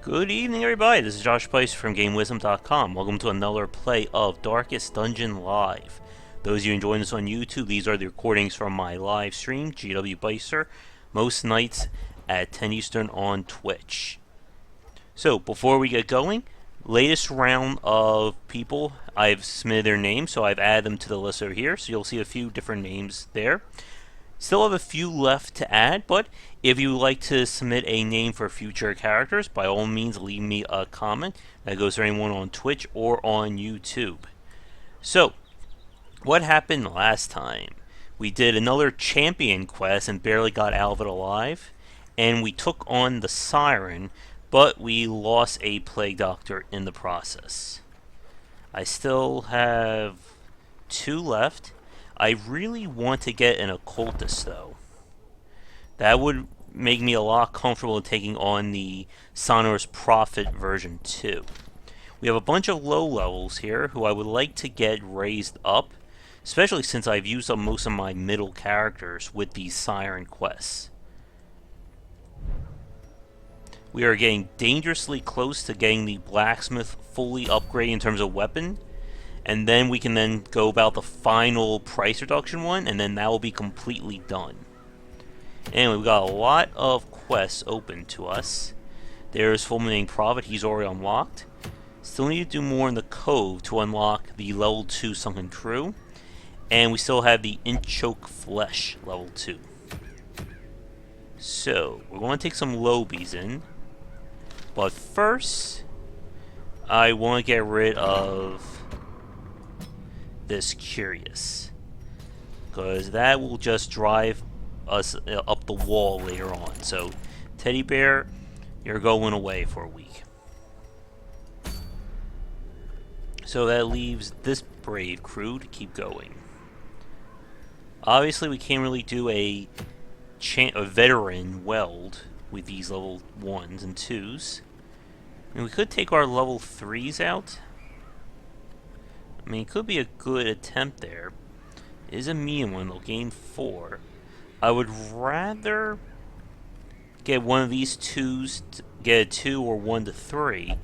Good evening, everybody. This is Josh Price from GameWisdom.com. Welcome to another play of Darkest Dungeon Live. Those of you enjoying this on YouTube, these are the recordings from my live stream, GW Bicer, most nights at 10 Eastern on Twitch. So, before we get going, latest round of people, I've submitted their names, so I've added them to the list over here, so you'll see a few different names there. Still have a few left to add, but if you would like to submit a name for future characters, by all means leave me a comment. That goes for anyone on Twitch or on YouTube. So, what happened last time? We did another champion quest and barely got out of it alive. And we took on the Siren, but we lost a Plague Doctor in the process. I still have 2 left. I really want to get an Occultist, though. That would make me a lot comfortable taking on the Sonorous Prophet version 2. We have a bunch of low levels here who I would like to get raised up, especially since I've used up most of my middle characters with these Siren quests. We are getting dangerously close to getting the Blacksmith fully upgraded in terms of weapon. And then we can then go about the final price reduction one, and then that will be completely done. Anyway, we've got a lot of quests open to us. There's Fulminating Prophet, he's already unlocked. Still need to do more in the Cove to unlock the level 2 Sunken Crew. And we still have the Inchoke Flesh level 2. So, we're going to take some Lobies in. But first, I want to get rid of this Curious, because that will just drive us up the wall later on. So, Teddy Bear, you're going away for a week. So that leaves this brave crew to keep going. Obviously, we can't really do a veteran weld with these level 1s and 2s. And we could take our level 3s out. I mean, it could be a good attempt there. It is a medium one, they'll gain 4. I would rather get one of these 2s, get a 2 or 1 to 3,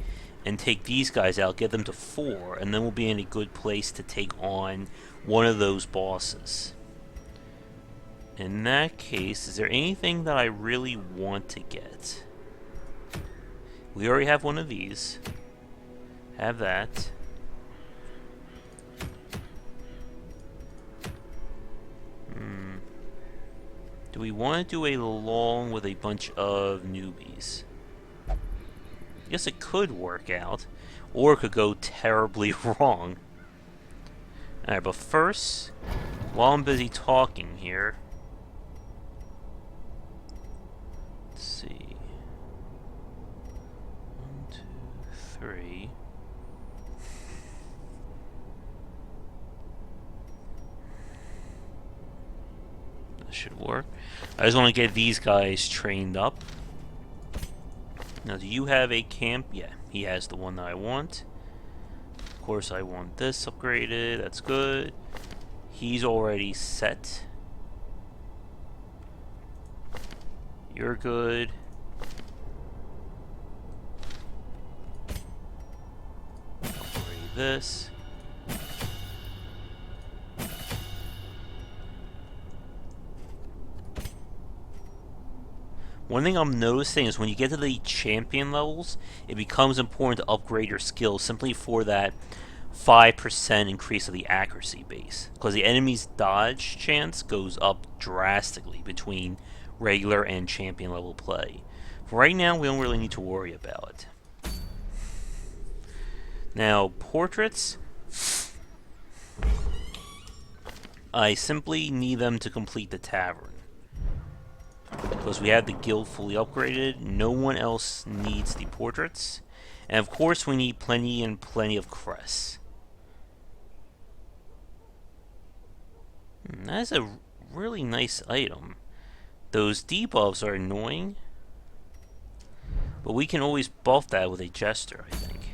and take these guys out, get them to 4, and then we'll be in a good place to take on one of those bosses. In that case, is there anything that I really want to get? We already have one of these. Have that. Do we want to do a long with a bunch of newbies? I guess it could work out, or it could go terribly wrong. Alright, but first, while I'm busy talking here, let's see. 1, 2, 3. Should work. I just want to get these guys trained up. Now, do you have a camp? Yeah, he has the one that I want. Of course, I want this upgraded. That's good. He's already set. You're good. Upgrade this. One thing I'm noticing is when you get to the champion levels, it becomes important to upgrade your skills simply for that 5% increase of the accuracy base. Because the enemy's dodge chance goes up drastically between regular and champion level play. For right now, we don't really need to worry about it. Now, portraits, I simply need them to complete the tavern. Because we have the guild fully upgraded, no one else needs the portraits. And of course we need plenty and plenty of crests. That is a really nice item. Those debuffs are annoying, but we can always buff that with a Jester, I think.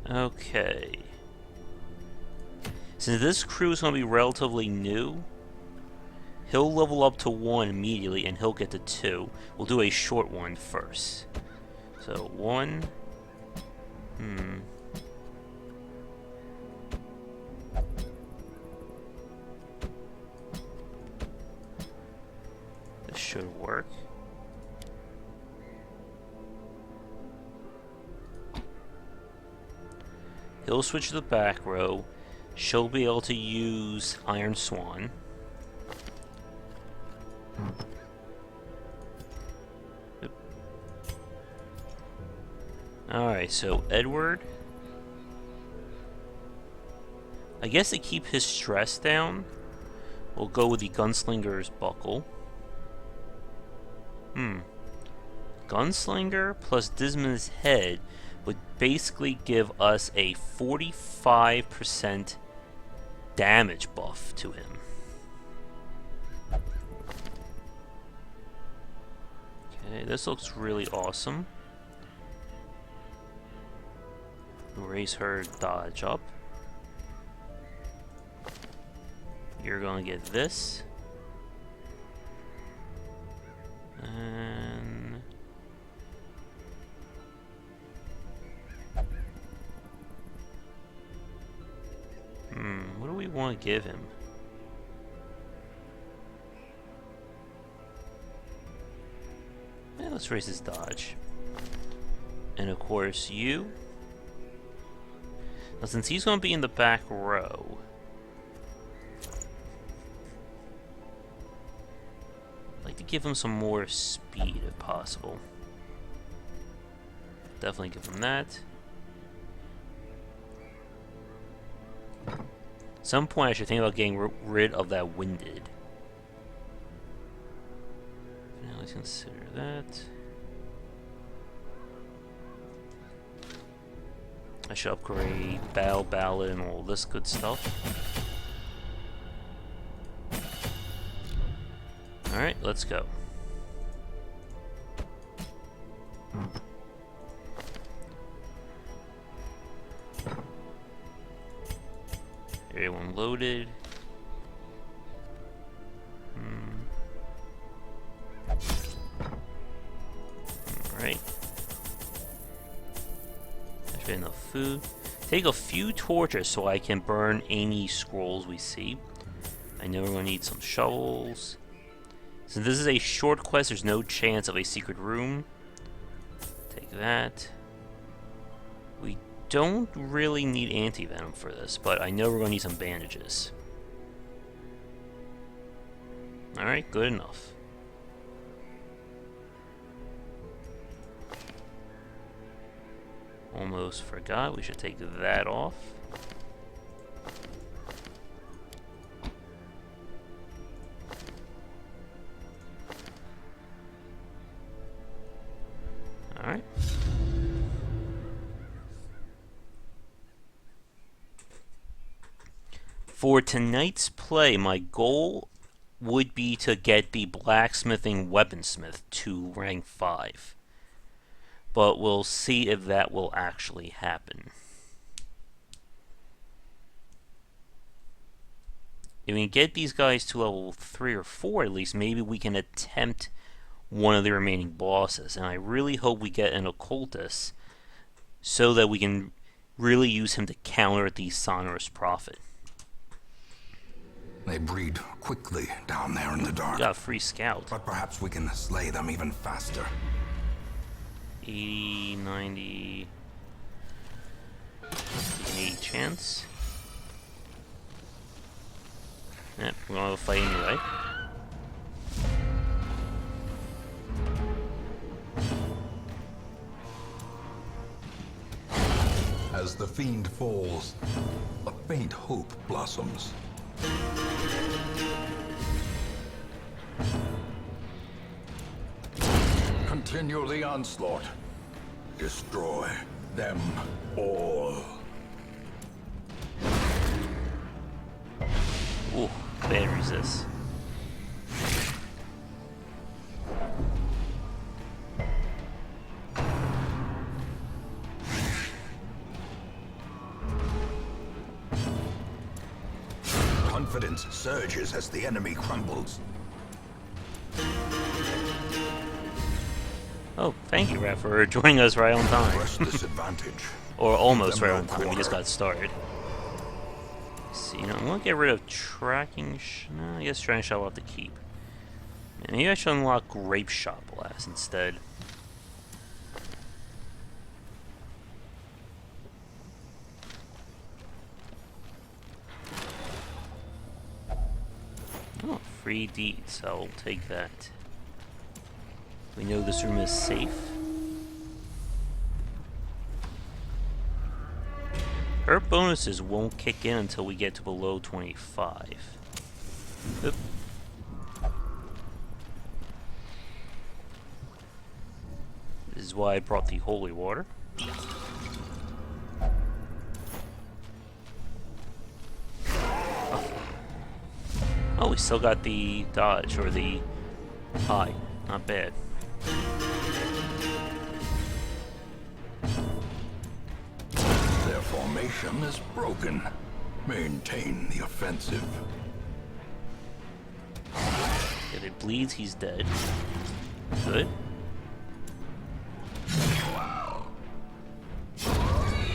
Okay. Since this crew is going to be relatively new, he'll level up to 1 immediately, and he'll get to 2. We'll do a short one first. So 1. This should work. He'll switch to the back row. She'll be able to use Iron Swan. Alright, so Edward. I guess to keep his stress down, we'll go with the Gunslinger's Buckle. Gunslinger plus Disma's Head would basically give us a 45% damage buff to him. Okay, this looks really awesome. Raise her dodge up. You're gonna get this. And what do we want to give him? Yeah, let's raise his dodge. And of course you. Now since he's going to be in the back row, I'd like to give him some more speed if possible. Definitely give him that. At some point I should think about getting rid of that Winded. Now let's consider that. I should upgrade Battle Ballad and all this good stuff. Alright, let's go. Everyone loaded. Alright. There's enough food. Take a few torches so I can burn any scrolls we see. I know we're going to need some shovels. Since this is a short quest, there's no chance of a secret room. Take that. We don't really need anti-venom for this, but I know we're going to need some bandages. Alright, good enough. Almost forgot, we should take that off. Alright. For tonight's play, my goal would be to get the Blacksmithing Weaponsmith to rank 5. But we'll see if that will actually happen. If we can get these guys to level 3 or 4 at least, maybe we can attempt one of the remaining bosses. And I really hope we get an Occultist so that we can really use him to counter the Sonorous Prophet. They breed quickly down there in the dark. We got a free scout. But perhaps we can slay them even faster. 80, 90, 80 chance. Yep, we're gonna have a fight anyway. As the fiend falls, a faint hope blossoms. Continue the onslaught. Destroy them all. Ooh, bad resist. Confidence surges as the enemy crumbles. Oh, thank you, Rat, for joining us right on time. Press this advantage. Or almost Give them right on no time. We quarter. just got started. Let's see, I'm gonna get rid of tracking. No, I guess tracking shot will have to keep. And maybe I should unlock Grape Shot Blast instead. Oh, free deeds. I'll take that. We know this room is safe. Her bonuses won't kick in until we get to below 25. Oop. This is why I brought the holy water. Oh, we still got the dodge, or the hide. Not bad. Their formation is broken. Maintain the offensive. If it bleeds, he's dead. Good.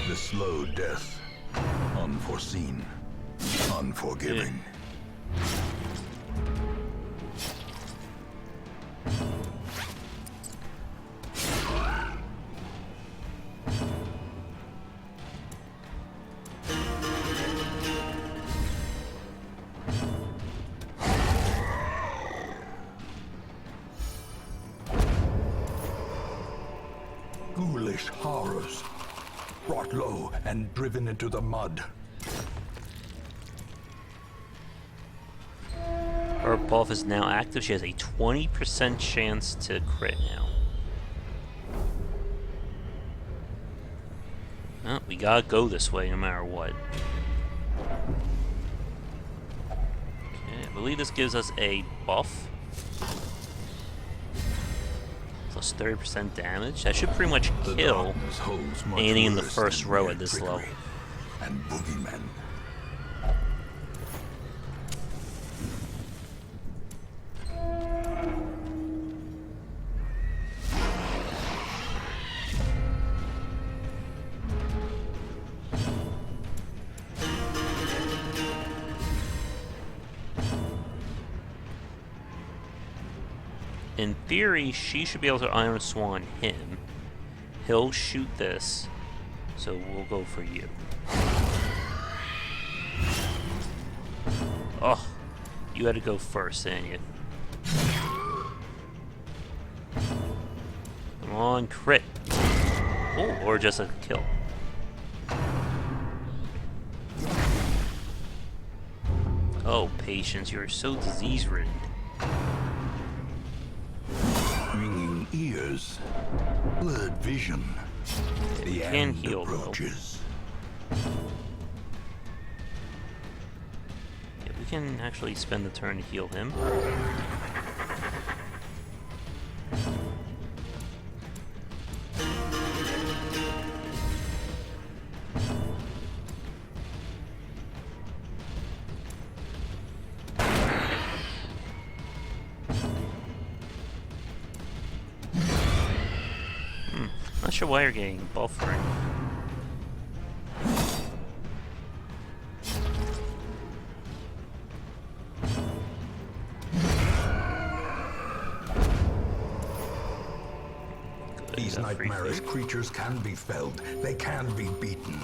The slow death. Unforeseen. Unforgiving. Ghoulish horrors. Brought low and driven into the mud. Her buff is now active. She has a 20% chance to crit now. Well, we gotta go this way no matter what. Okay, I believe this gives us a buff. Plus 30% damage. That should pretty much The kill darkness holds much anything in the worse first than row mere at this trickery level. And boogeymen. In theory, she should be able to Iron Swan him. He'll shoot this, so we'll go for you. Oh, you had to go first, didn't you? Come on, crit. Oh, or just a kill. Oh, Patience, you're so disease-ridden. Ringing ears. Blurred vision. The can end heal, though. approaches. Yeah, we can actually spend the turn to heal him. Not sure why you're getting buffering. Good, These got free nightmarish food. creatures can be felled. They can be beaten.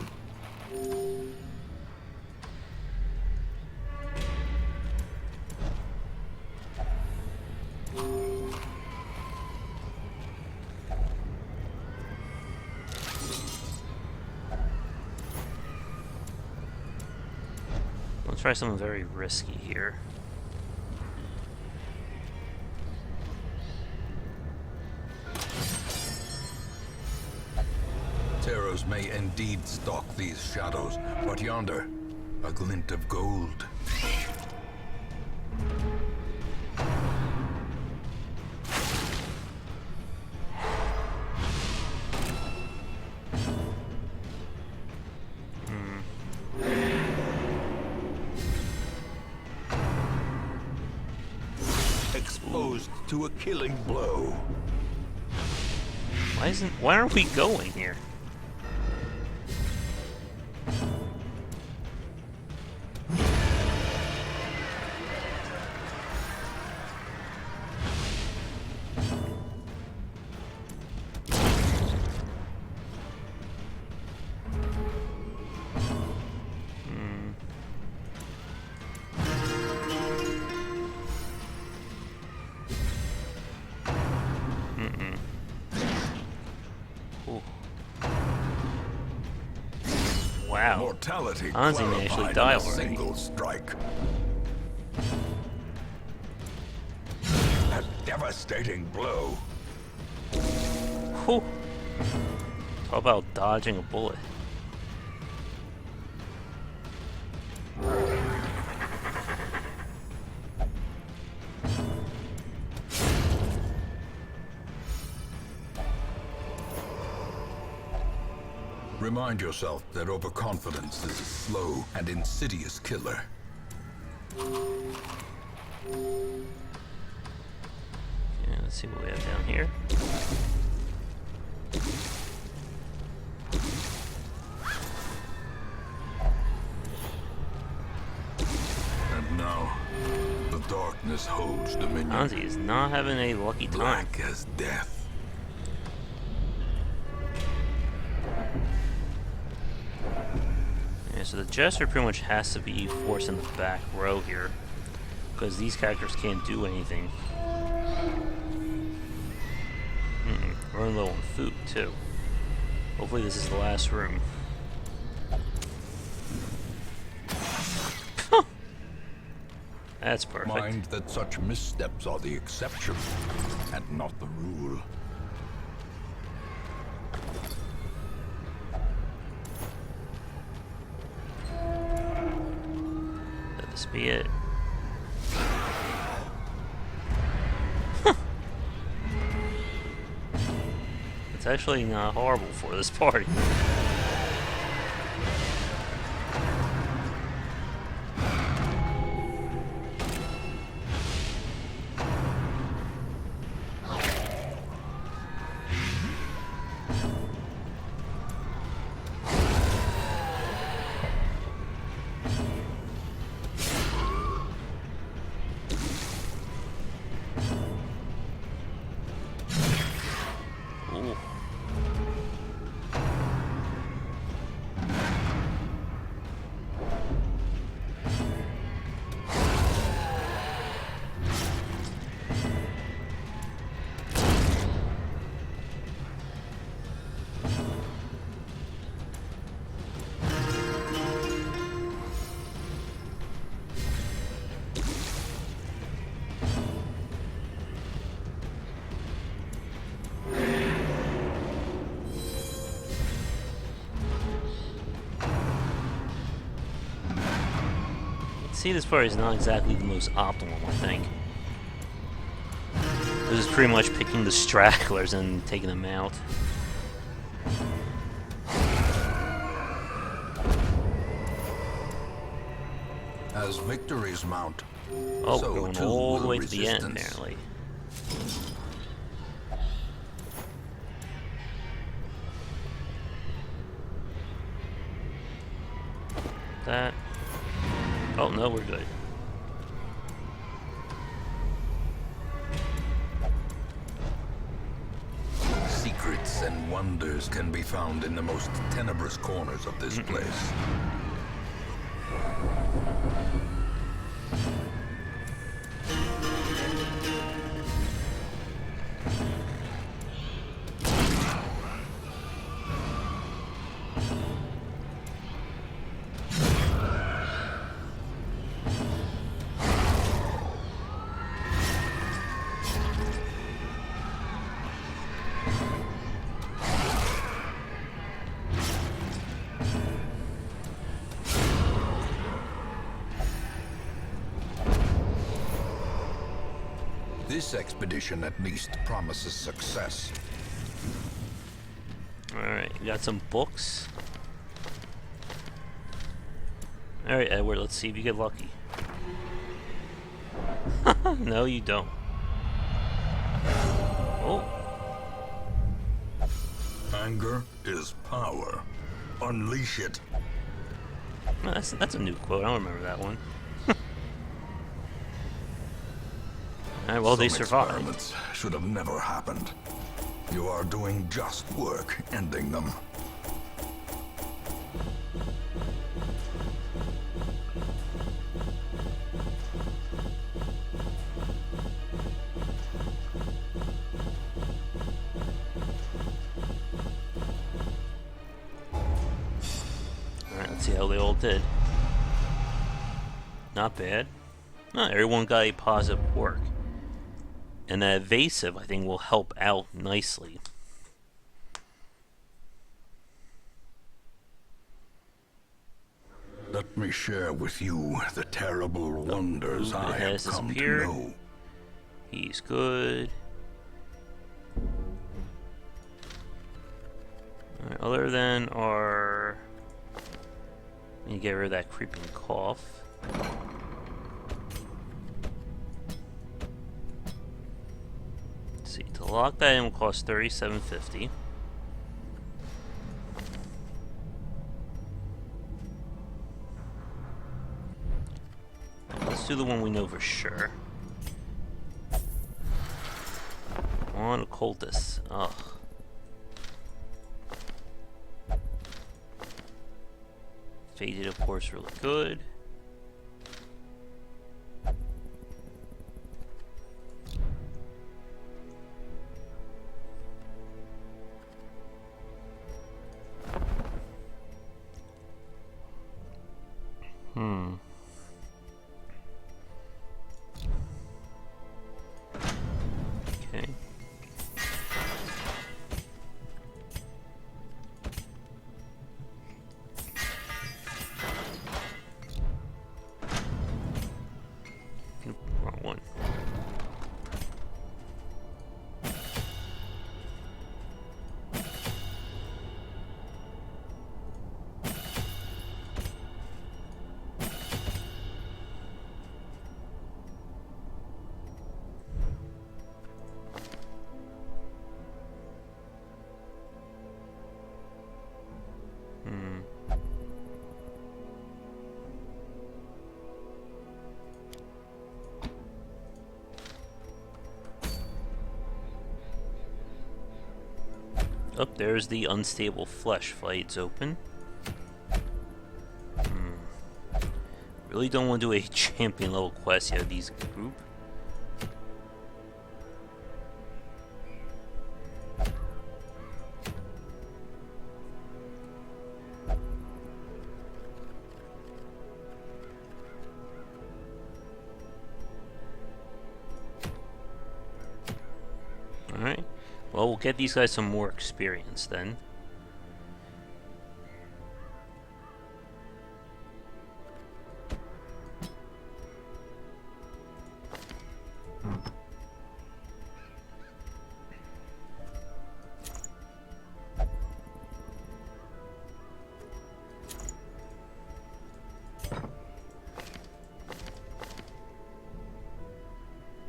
Let's try something very risky here. Terrors may indeed stalk these shadows, but yonder, a glint of gold. Exposed to a killing blow. Why aren't we going here? Wow. Mortality Anzi may actually clarified die in a already. single strike. A devastating blow. Whew. Talk about dodging a bullet. Remind yourself that overconfidence is a slow and insidious killer. Yeah, let's see what we have down here. And now, the darkness holds dominion. Anzi is not having a lucky time. Black as death. Yeah, so the Jester pretty much has to be forced in the back row here, because these characters can't do anything. We're low on food too. Hopefully this is the last room. That's perfect. Mind that such missteps are the exception and not the rule. Let this be it. It's actually not horrible for this party. Ooh. See, this part is not exactly the most optimal, I think. This is pretty much picking the stragglers and taking them out. As victories mount, Oh, so we're going too all the will way to the end, resistance. apparently. That. Oh, no, we're good. Secrets and wonders can be found in the most tenebrous corners of this place. This expedition at least promises success. Alright, you got some books. Alright, Edward, let's see if you get lucky. No, you don't. Oh. Anger is power. Unleash it. Oh, that's a new quote. I don't remember that one. Alright, well, they survived. Experiments should have never happened. You are doing just work ending them. Alright, let's see how they all did. Not bad. Oh, everyone got a positive quirk. And that evasive, I think, will help out nicely. Let me share with you the terrible wonders I have come to know. He's good. Alright, other than our... You get rid of that creeping cough. Let's see, to lock that in will cost $37.50. Let's do the one we know for sure. On occultist. Ugh. Faded, of course, really good. Okay. Nope, wrong one. Oh, there's the unstable flesh fights open. Really don't want to do a champion level quest out of these group. Alright. Well, we'll get these guys some more experience then.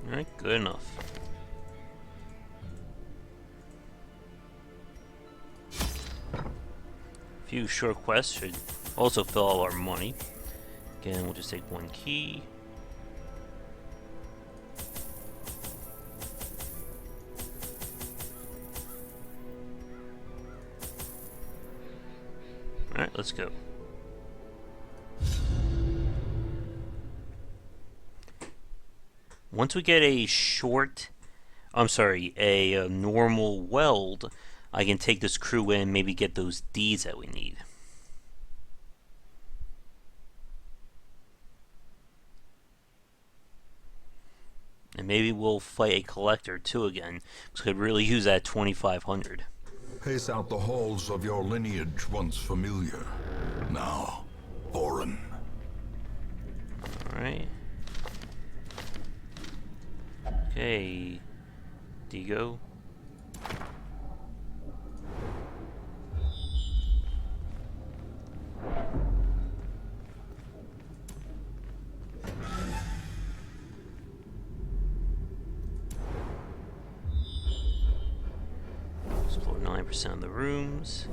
Alright, good enough. Few short quests should also fill all our money. Again, we'll just take one key. Alright, let's go. Once we get a normal weld, I can take this crew in and maybe get those deeds that we need. And maybe we'll fight a collector too again, because I could really use that 2,500. Pace out the halls of your lineage once familiar, now foreign. Alright. Okay. Digo. 99% of the rooms.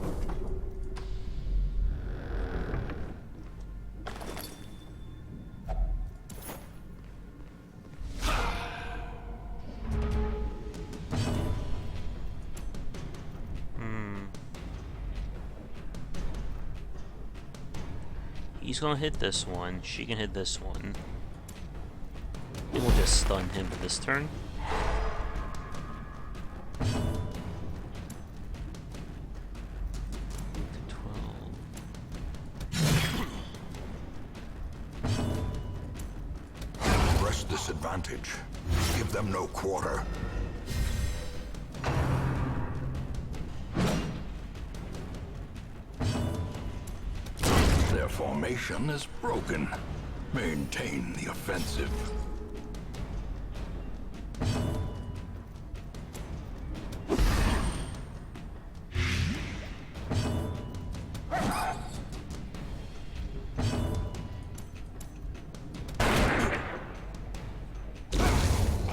He's gonna hit this one. She can hit this one. And we'll just stun him for this turn. Press this advantage. Give them no quarter. Their formation is broken. Maintain the offensive.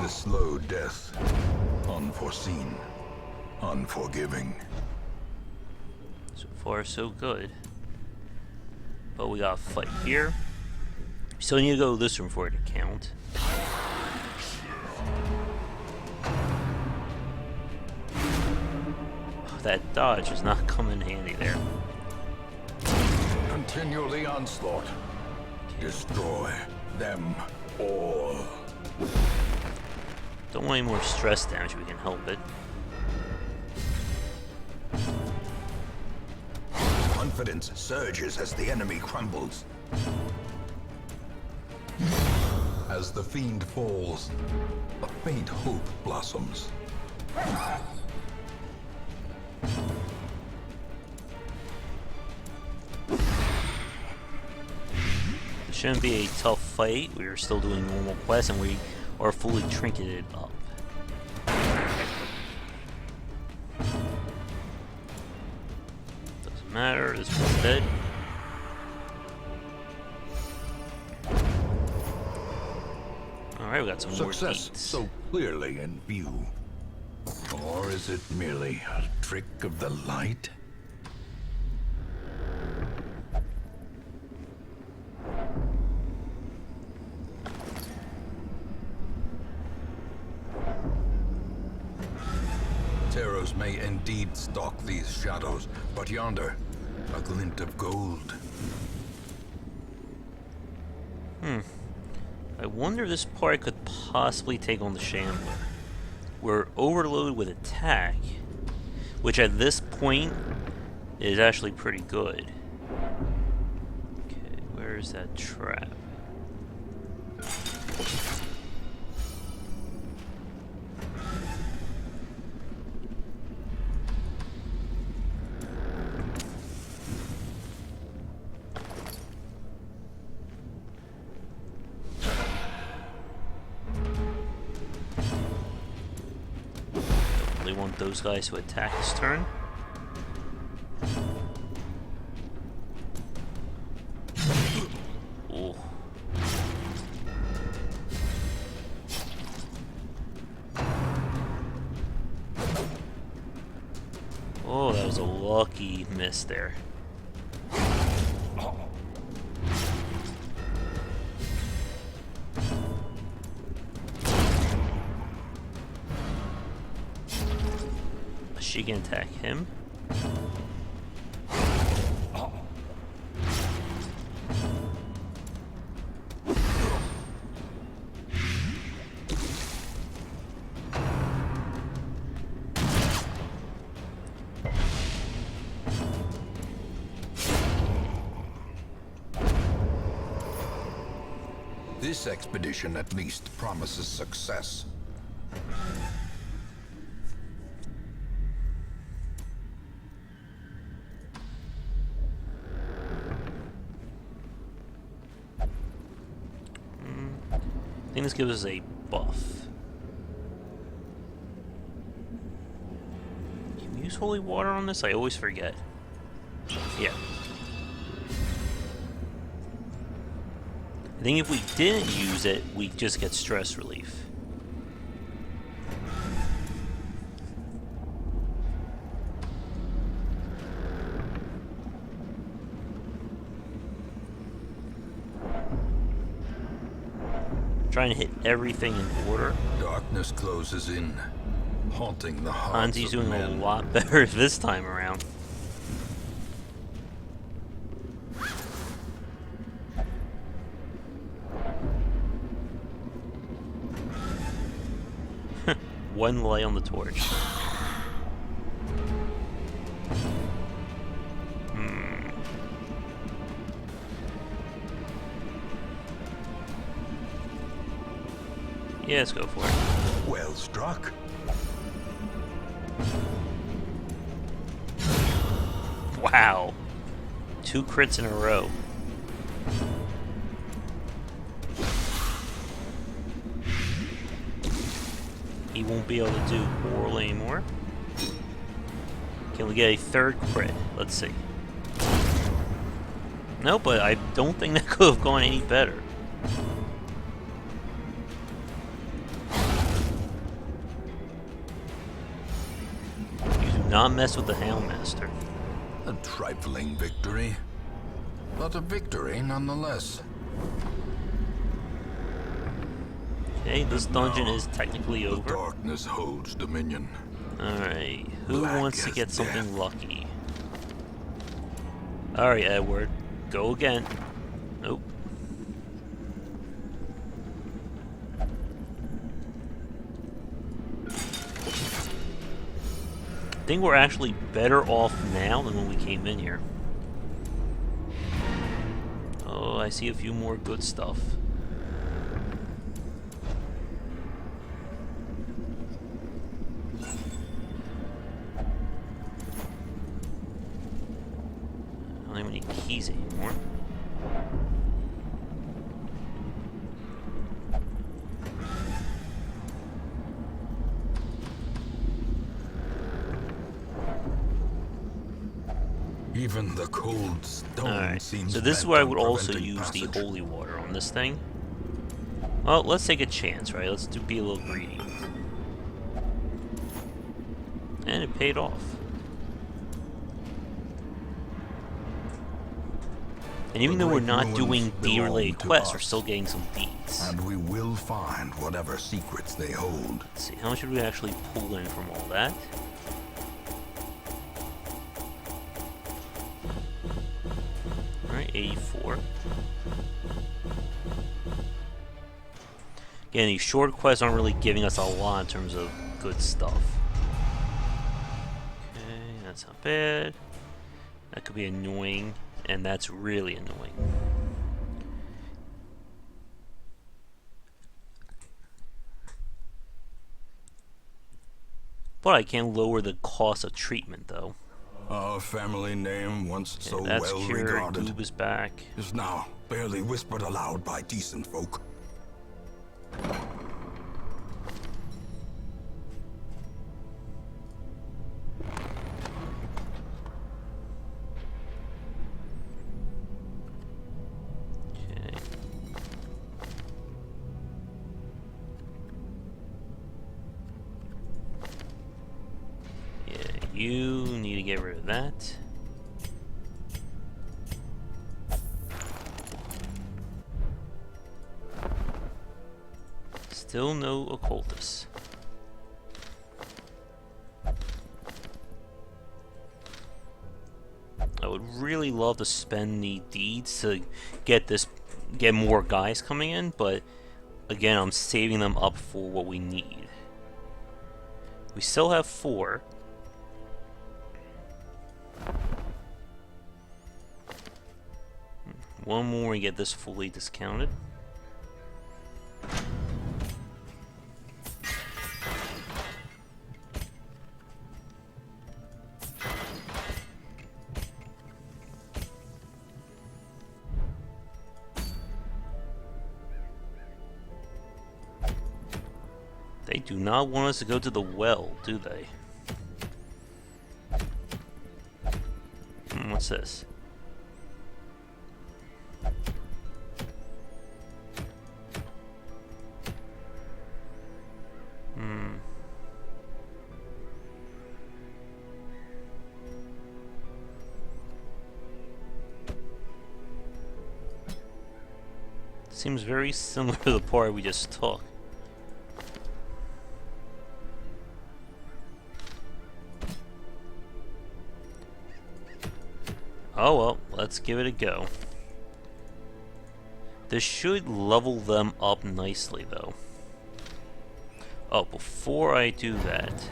The slow death. Unforeseen. Unforgiving. So far, so good. But we gotta fight here. Still need to go this room for it to count. Oh, that dodge is not coming in handy there. Continue the onslaught. Destroy them all. Don't want any more stress damage if we can help it. Confidence surges as the enemy crumbles. As the fiend falls, a faint hope blossoms. It shouldn't be a tough fight. We are still doing normal quests and we are fully trinketed up. Doesn't matter, this one's dead. Alright, we got some more Success gates. so clearly in view. Or is it merely a trick of the light? Terrors may indeed stalk these shadows, but yonder, a glint of gold. I wonder if this part could possibly take on the Shambler. We're overloaded with attack, which at this point is actually pretty good. Okay, where's that trap? Want those guys to attack this turn. Ooh. Oh, that was a lucky miss there. She can attack him. This expedition at least promises success. I think this gives us a buff. Can we use holy water on this? I always forget. Yeah. I think if we didn't use it, we just get stress relief. Trying to hit everything in order. Darkness closes in, haunting the hearts Hansi's of doing men. a lot better this time around. One light on the torch. Yeah, let's go for it. Well struck. Wow. 2 crits in a row. He won't be able to do oral anymore. Can we get a 3rd crit? Let's see. No, but I don't think that could have gone any better. You do not mess with the Houndmaster. A trifling victory, but a victory nonetheless. Okay, this dungeon Now, is technically The over. darkness holds dominion. Alright, who Black wants to as get something death. lucky? Alright, Edward. Go again. Nope. I think we're actually better off now than when we came in here. Oh, I see a few more good stuff. I don't have any keys anymore. Even the cold stone Alright, seems so this is bent where I on would also preventing use the passage. holy water on this thing. Well, let's take a chance, right? Let's be a little greedy. And it paid off. And even The though we're great not ruins doing deed-related belong to quests, we're us. still getting some deeds. And we will find whatever secrets they hold. Let's see, how much should we actually pull in from all that? Alright, 84. Again, these short quests aren't really giving us a lot in terms of good stuff. Okay, that's not bad. That could be annoying, and that's really annoying. But I can lower the cost of treatment, though. Our family name, once Okay, so that's well cured. regarded, Goob is back. is now barely whispered aloud by decent folk. Okay. Yeah, you need to get rid of that. Still no occultus. I would really love to spend the deeds to get more guys coming in, but again, I'm saving them up for what we need. We still have 4. One more and get this fully discounted. They do not want us to go to the well, do they? What's this? seems very similar to the part we just took. Oh well, let's give it a go. This should level them up nicely, though. Oh, before I do that,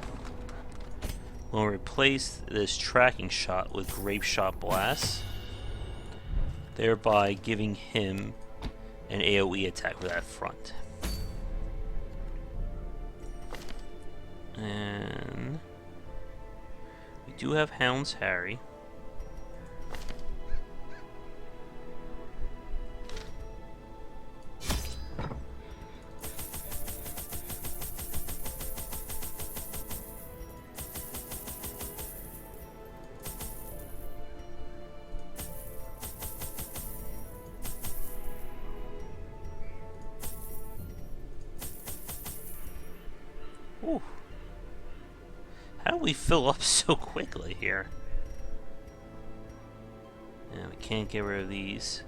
we'll replace this tracking shot with Grape Shot Blast, thereby giving him an AoE attack for that front. And we do have Hound's Harry. Ooh. How do we fill up so quickly here? Yeah, we can't get rid of these.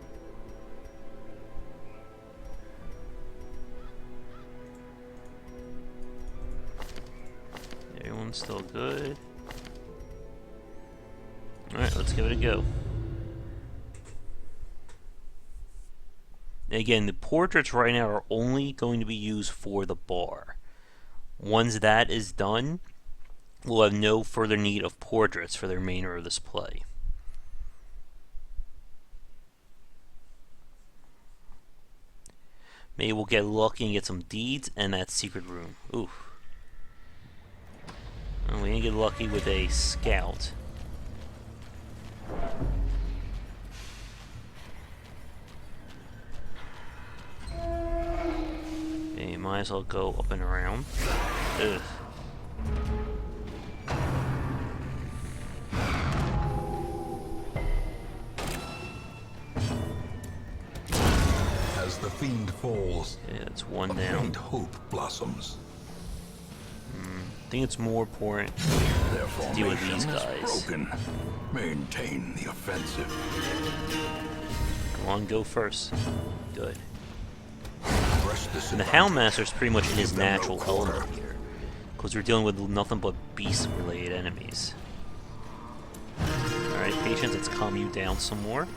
Everyone's still good. Alright, let's give it a go. Again, the portraits right now are only going to be used for the bar. Once that is done, we'll have no further need of portraits for the remainder of this play. Maybe we'll get lucky and get some deeds and that secret room. Ooh. Well, we didn't get lucky with a scout. Okay, might as well go up and around. Ugh. As the fiend falls, Okay, that's one a down. faint hope blossoms. I think it's more important Their to deal with these formation is guys. broken. Maintain the offensive. Come on, go first. Good. Press this And the advantage. Houndmaster's pretty much in his Give them no natural quarter. element here, because we're dealing with nothing but beast-related enemies. Alright, patience, let's calm you down some more.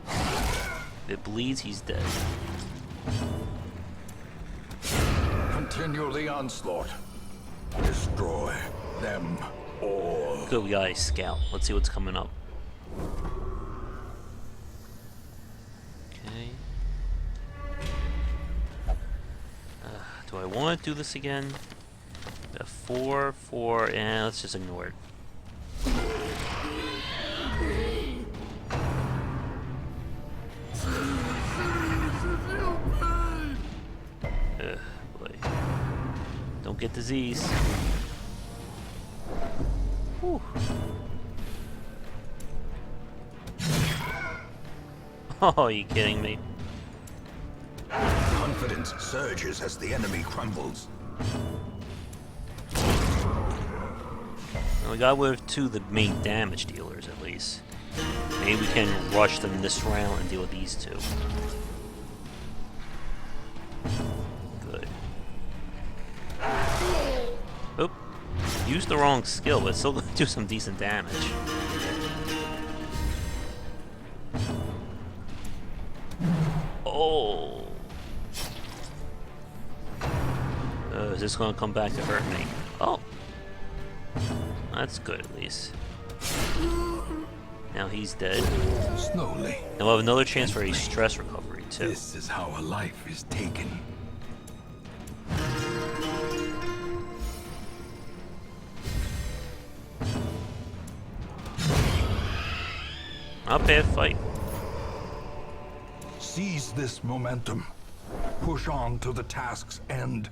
If it bleeds, he's dead. Continue the onslaught. Destroy them all. Good, we got a scout. Let's see what's coming up. Okay. Do I want to do this again? We have 4, 4, and let's just ignore it. Boy. Don't get disease. Whew. Oh, are you kidding me? Confidence surges as the enemy crumbles. Well, we got rid of 2 of the main damage dealers, at least. Maybe we can rush them this round and deal with these 2. Good. Oop. Used the wrong skill, but it's still going to do some decent damage. Oh. Is this going to come back to hurt me? Oh. That's good, at least. Now he's dead. Slowly. And we'll have another chance for a stress recovery, too. This is how a life is taken. Not a bad fight. Seize this momentum. Push on to the task's end.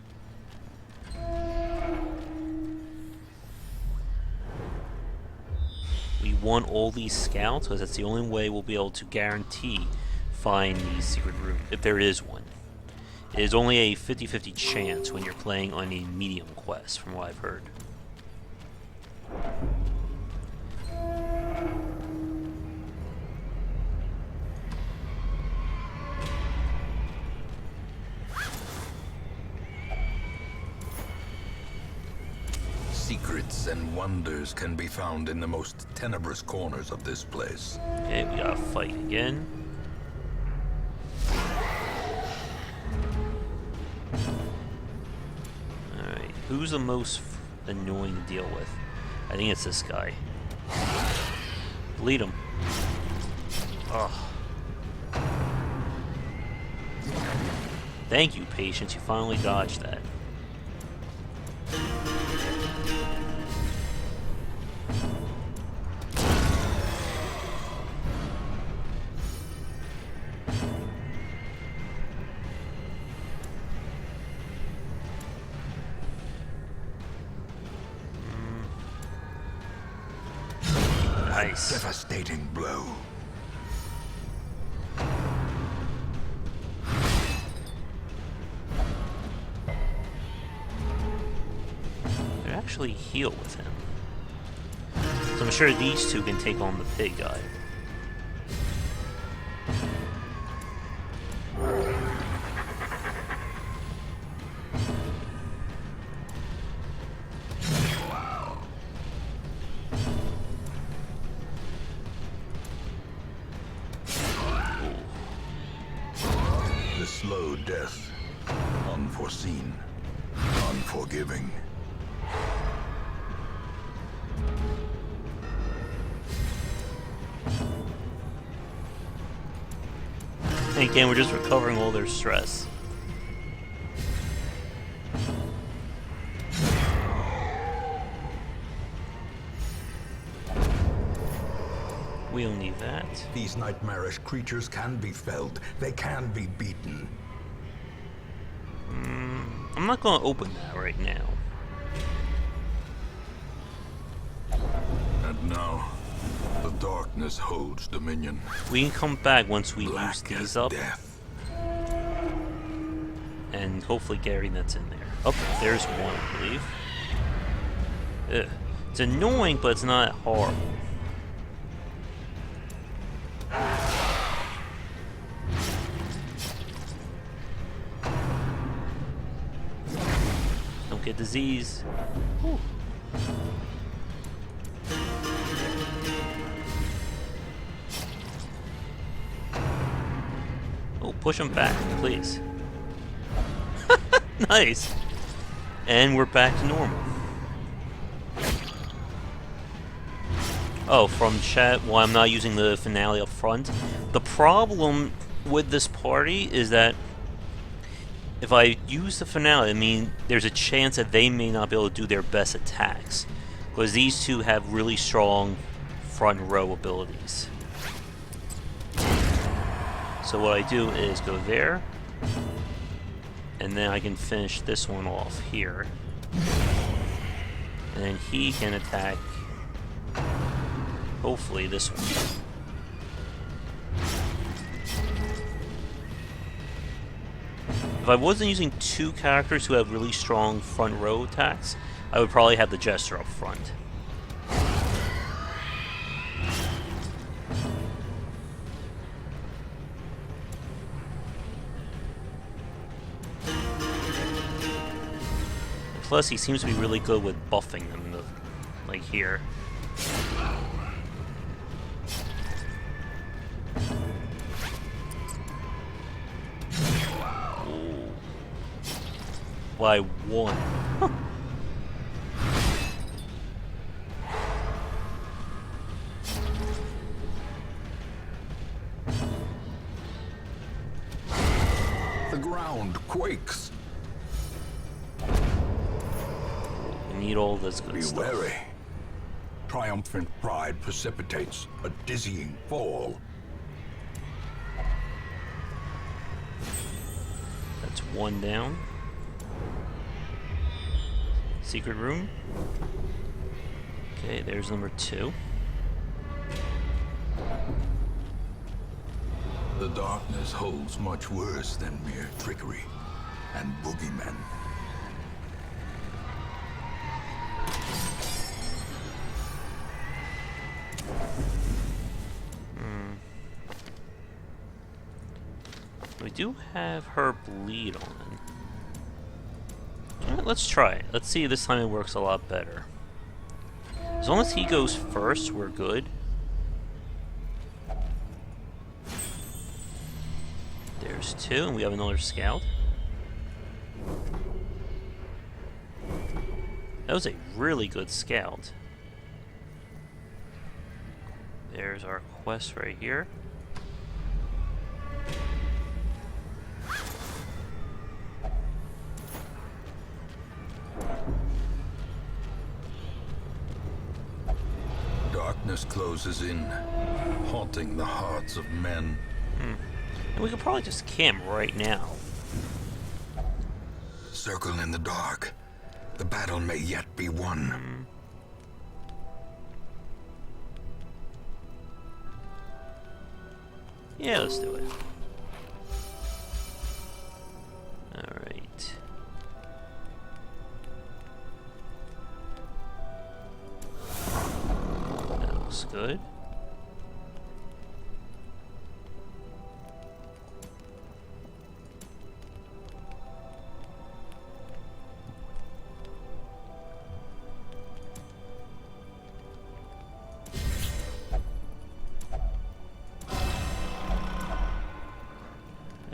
We want all these scouts because that's the only way we'll be able to guarantee find the secret room, if there is one. It is only a 50-50 chance when you're playing on a medium quest, from what I've heard. secrets and wonders can be found in the most tenebrous corners of this place. Okay, we gotta fight again. Alright, who's the most annoying to deal with? I think it's this guy. Bleed him. Ugh. Thank you, Patience. You finally dodged that. Nice. Devastating blow. They actually heal with him. So I'm sure these two can take on the pig guy. The slow death. Unforeseen. Unforgiving. And again, we're just recovering all their stress. We don't need that. These nightmarish creatures can be felled. They can be beaten. I'm not going to open that right now. And now, the darkness holds dominion. We can come back once we use Black these as up. death. And hopefully Gary that's in there. Oh, there's one, I believe. Ugh. It's annoying, but it's not horrible. Don't get disease. Whew. Oh, push him back, please. Nice. And we're back to normal. Oh, from chat, why I'm not using the finale up front. The problem with this party is that if I use the finale, I mean, there's a chance that they may not be able to do their best attacks. Because these two have really strong front row abilities. So what I do is go there, and then I can finish this one off here. And then he can attack, hopefully, this one. If I wasn't using two characters who have really strong front row attacks, I would probably have the Jester up front. Plus, he seems to be really good with buffing them, like here. Ooh. By one. The ground quakes. We need all this good Be stuff. wary. Triumphant pride precipitates a dizzying fall. That's one down. Secret room. Okay, there's number 2. The darkness holds much worse than mere trickery and boogeymen. We do have her bleed on. Alright, let's try it. Let's see if this time it works a lot better. As long as he goes first, we're good. There's 2, and we have another scout. That was a really good scout. There's our quest right here. Darkness closes in, haunting the hearts of men. And we could probably just camp right now. Circle in the dark. The battle may yet be won. Yeah, let's do it. Alright. That looks good.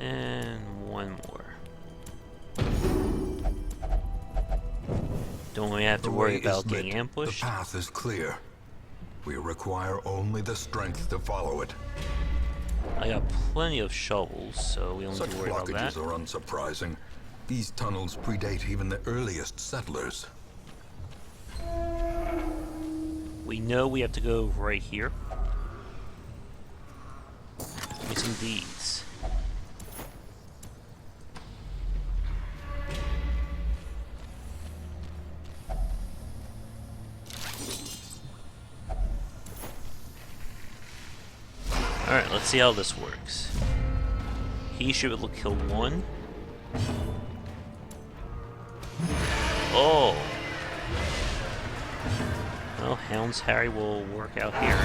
And one more. Don't we have to worry about getting ambushed? The path is clear. We require only the strength to follow it. I got plenty of shovels, so we don't Such need to worry about that. blockages are unsurprising. These tunnels predate even the earliest settlers. We know we have to go right here. Give me some deeds. Alright, let's see how this works. He should kill 1. Oh! Well, Hound's Harry will work out here.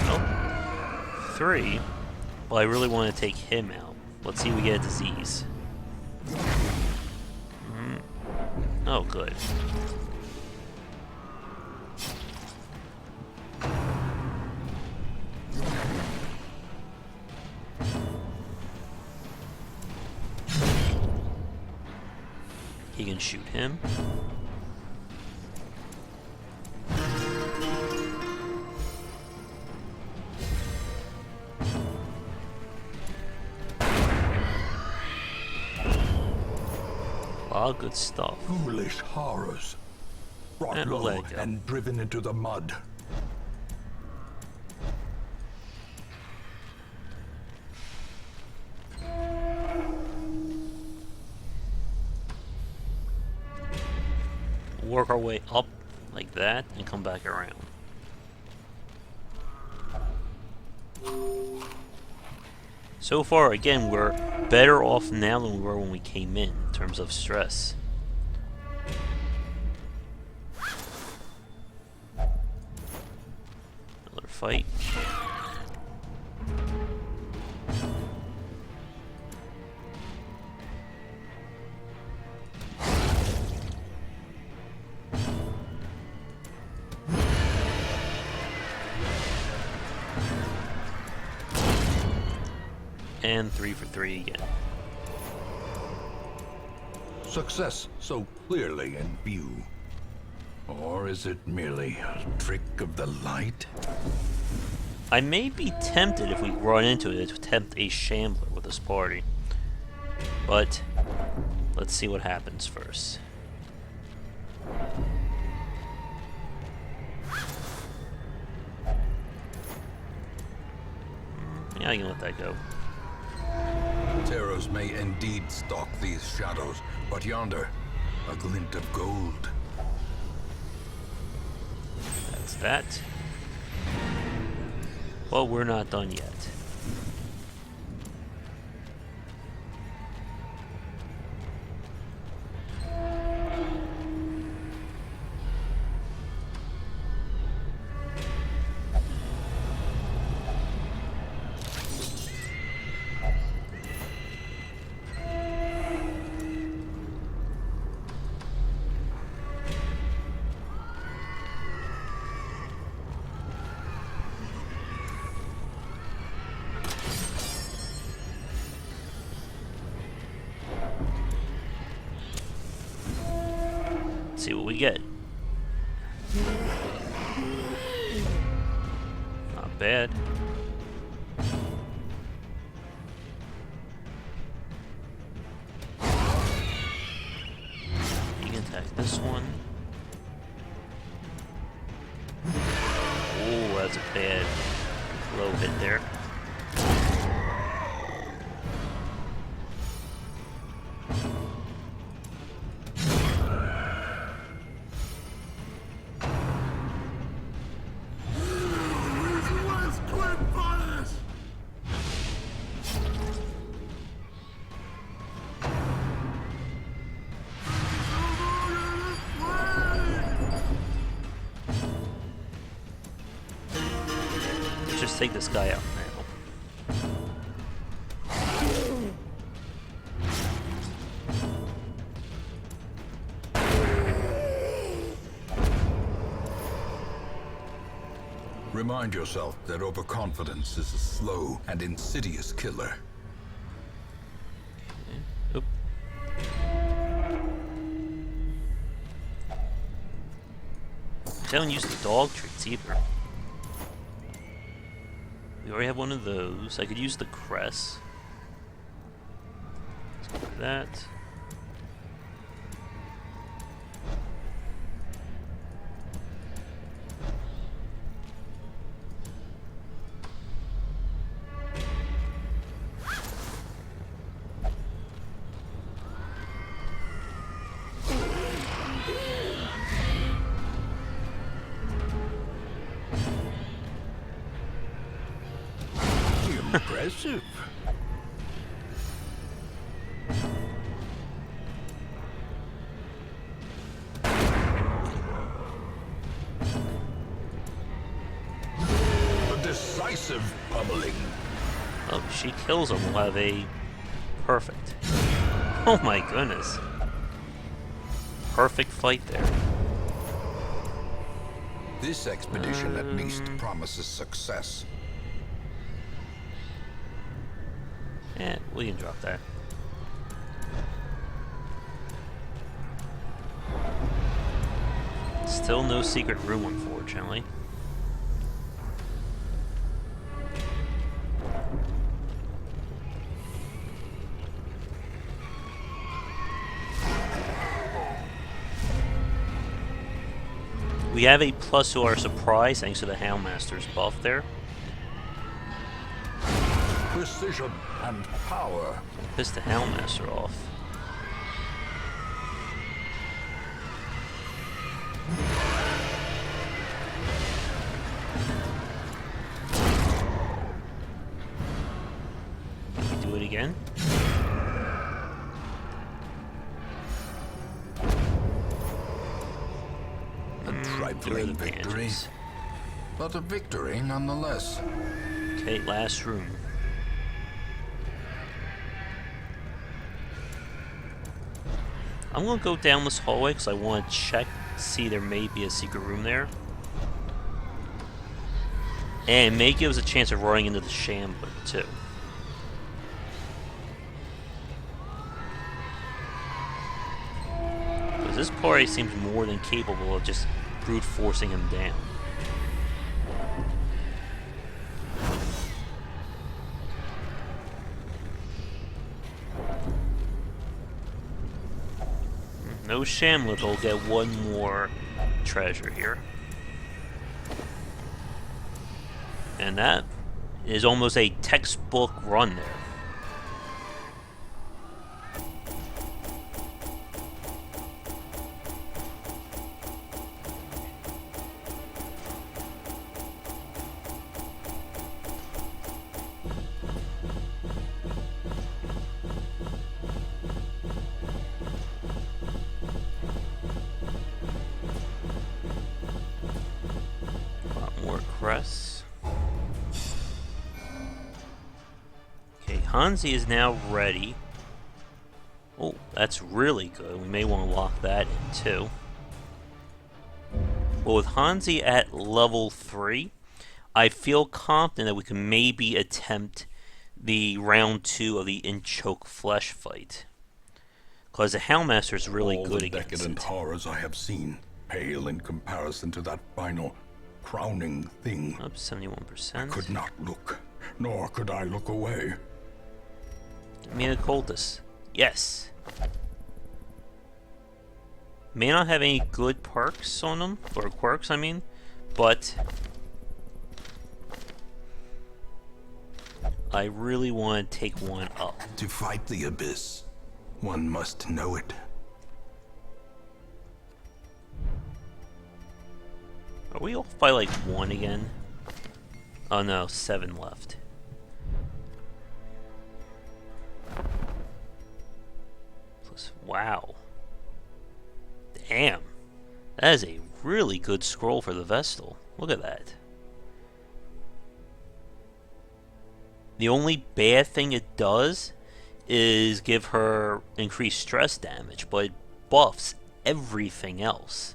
Oh. 3. Well, I really want to take him out. Let's see if we get a disease. Oh, good. He can shoot him. A lot of good stuff. Foolish horrors. Brought And we'll low let it go. and driven into the mud. Work our way up like that and come back around. So far, again, we're better off now than we were when we came in terms of stress. Another fight. And 3 for 3 again. Success so clearly in view. Or is it merely a trick of the light? I may be tempted if we run into it to tempt a Shambler with this party. But let's see what happens first. Yeah, I can let that go. Terrors may indeed stalk these shadows, but yonder, a glint of gold. That's that. Well, we're not done yet. Let's see what we get. Not bad. You can attack this one. Oh, that's a bad low hit there. Just take this guy out now. Remind yourself that overconfidence is a slow and insidious killer. Oop. They don't use the dog treats either. We already have one of those. I could use the crest. Let's go for that. Impressive. A decisive pummeling. Oh, she kills him. We'll have a perfect. Oh my goodness. Perfect fight there. This expedition at least promises success. Yeah, we can drop that. Still no secret room, unfortunately. We have a plus to our surprise thanks to the Houndmaster's buff there. Precision and power. Piss the Houndmaster off. Can we do it again? A trifling victory, but a victory nonetheless. Okay, last room. I'm gonna go down this hallway because I want to check, see there may be a secret room there. And it may give us a chance of running into the Shambler too. Because this party seems more than capable of just brute forcing him down. No Shamlet will get one more treasure here. And that is almost a textbook run there. Okay, Hansi is now ready. Oh, that's really good. We may want to lock that in too. Well, with Hansi at level 3, I feel confident that we can maybe attempt the round 2 of the Inchoke Flesh fight. Because the Houndmaster is really All good the against decadent it. horrors I have seen pale in comparison to that final, crowning thing. Up 71%. I could not look, nor could I look away. Give me a cultist. Yes. May not have any good perks on them, or quirks, I mean, but I really want to take one up. To fight the abyss, one must know it. Are we off by like 1 again? Oh no, 7 left. Plus, wow. Damn. That is a really good scroll for the Vestal. Look at that. The only bad thing it does is give her increased stress damage, but it buffs everything else.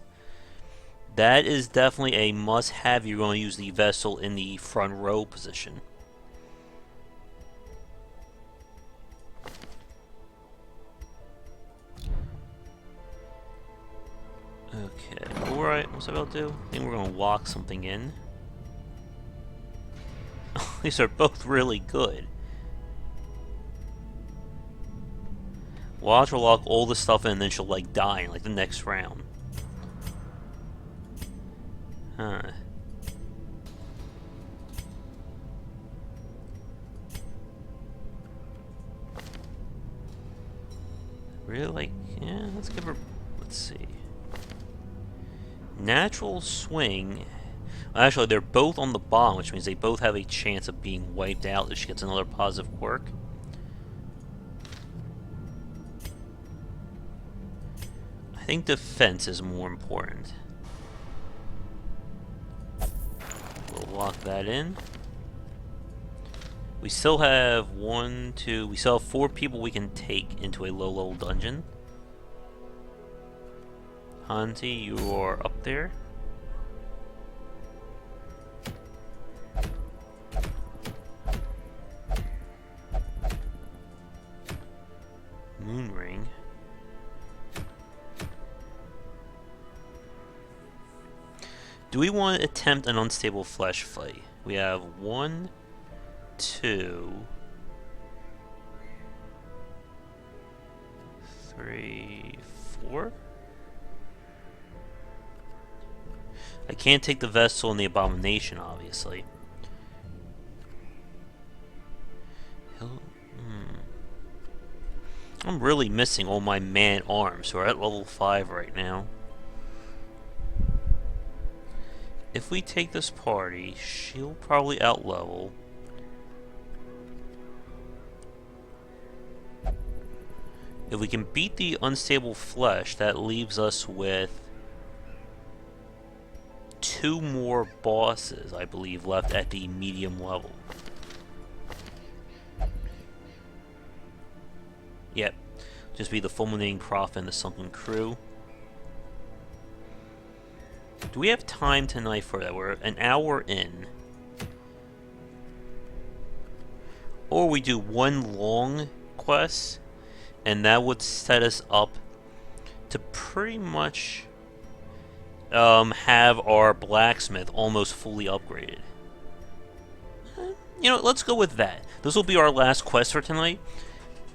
That is definitely a must-have. You're going to use the Vestal in the front row position. Okay, alright, what's I about to do? I think we're going to lock something in. These are both really good. Watch her lock all the stuff in and then she'll like die in like the next round. Huh. Really like, yeah, let's give her, let's see. Natural swing. Actually, they're both on the bottom, which means they both have a chance of being wiped out if she gets another positive quirk. I think defense is more important. We'll lock that in. We still have we still have 4 people we can take into a low-level dungeon. Hanti, you are up there. Moonring. Do we want to attempt an unstable flesh fight? We have 1, 2, 3, 4. I can't take the Vestal and the Abomination, obviously. I'm really missing all my man-arms, who are at level 5 right now. If we take this party, she'll probably out-level. If we can beat the unstable flesh, that leaves us with 2 more bosses, I believe, left at the medium level. Yep. Just be the Fulminating Prophet and the Sunken Crew. Do we have time tonight for that? We're an hour in. Or we do 1 long quest, and that would set us up to pretty much have our blacksmith almost fully upgraded. You know, let's go with that. This will be our last quest for tonight.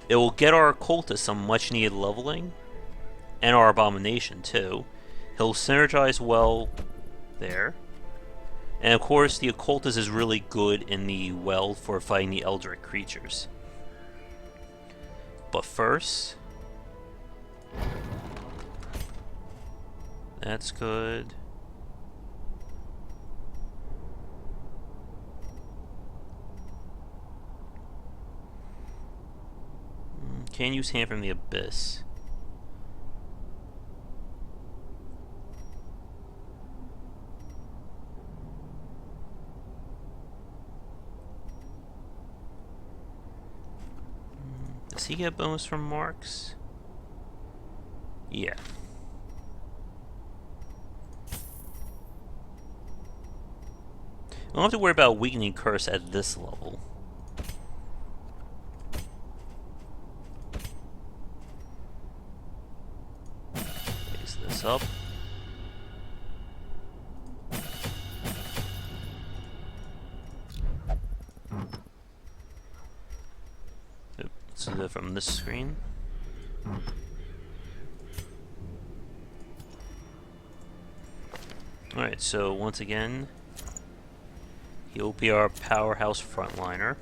It will get our cultist some much needed leveling, and our Abomination too. He'll synergize well there. And of course, the Occultist is really good in the well for fighting the Eldritch creatures. But first, that's good. Can't use Hand from the Abyss. Does he get bonus from marks? Yeah. We don't have to worry about weakening curse at this level. this up. Let's do it from this screen. Alright, so once again, he'll be our powerhouse frontliner.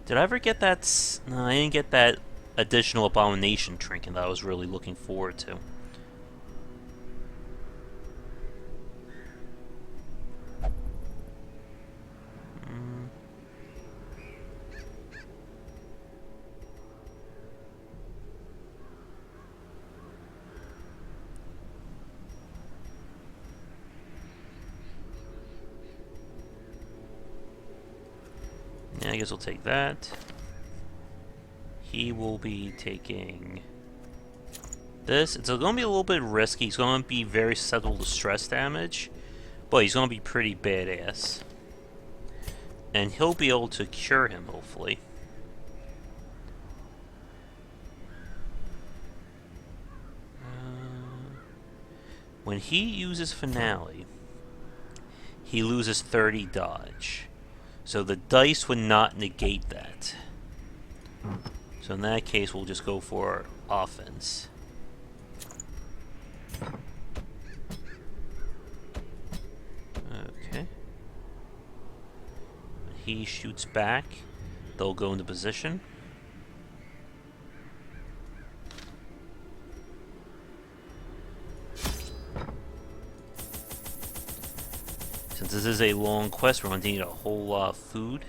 Did I ever get that? No, I didn't get that additional abomination trinket that I was really looking forward to. Yeah, I guess we'll take that. He will be taking this. It's going to be a little bit risky. He's going to be very susceptible to stress damage, but he's going to be pretty badass. And he'll be able to cure him, hopefully. When he uses Finale, he loses 30 dodge. So the dice would not negate that. So in that case, we'll just go for offense. Okay. When he shoots back, they'll go into position. Since this is a long quest, we're going to need a whole lot of food.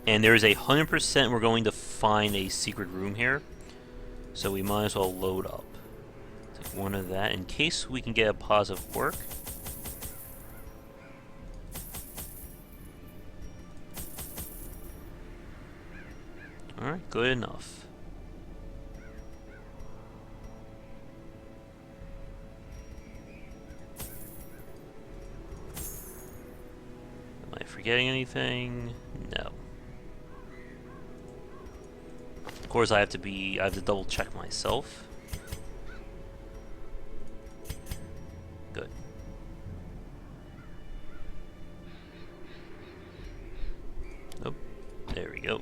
And there is 100% we're going to find a secret room here. So we might as well load up. Take one of that in case we can get a positive work. Alright, good enough. Forgetting anything? No. Of course, I have to double check myself. Good. Oh, there we go.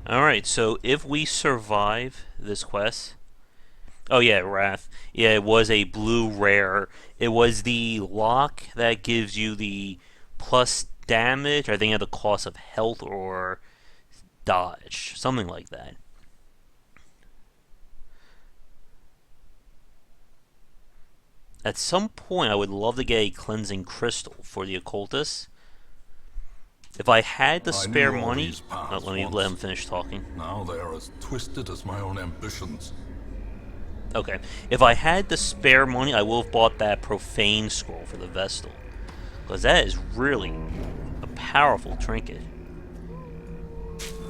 Alright, so if we survive this quest. Oh yeah, Wrath. Yeah, it was a blue rare. It was the lock that gives you the plus damage, I think at the cost of health or dodge. Something like that. At some point, I would love to get a cleansing crystal for the occultist. If I had the spare money... Oh, let him finish talking. Now they are as twisted as my own ambitions. Okay, if I had the spare money, I would have bought that Profane Scroll for the Vestal. Because that is really a powerful trinket.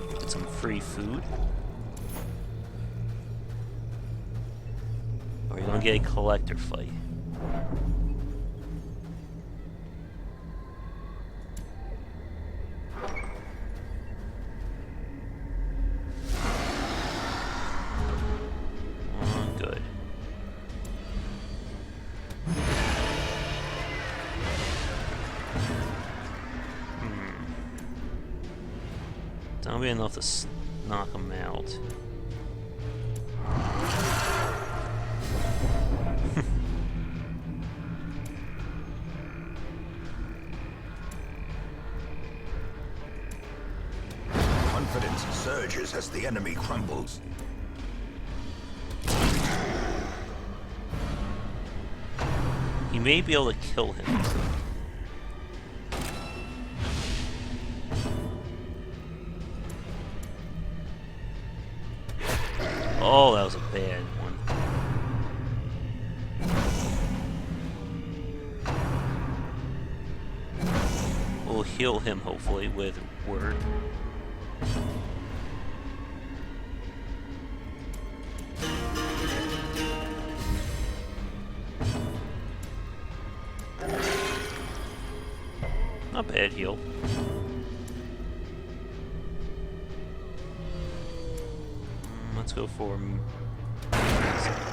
Get some free food. Or you're going to get a collector fight. That'll be enough to knock him out. Confidence surges as the enemy crumbles. He may be able to kill him. Oh, that was a bad one. We'll heal him, hopefully, with Word. Not bad heal. Let's go for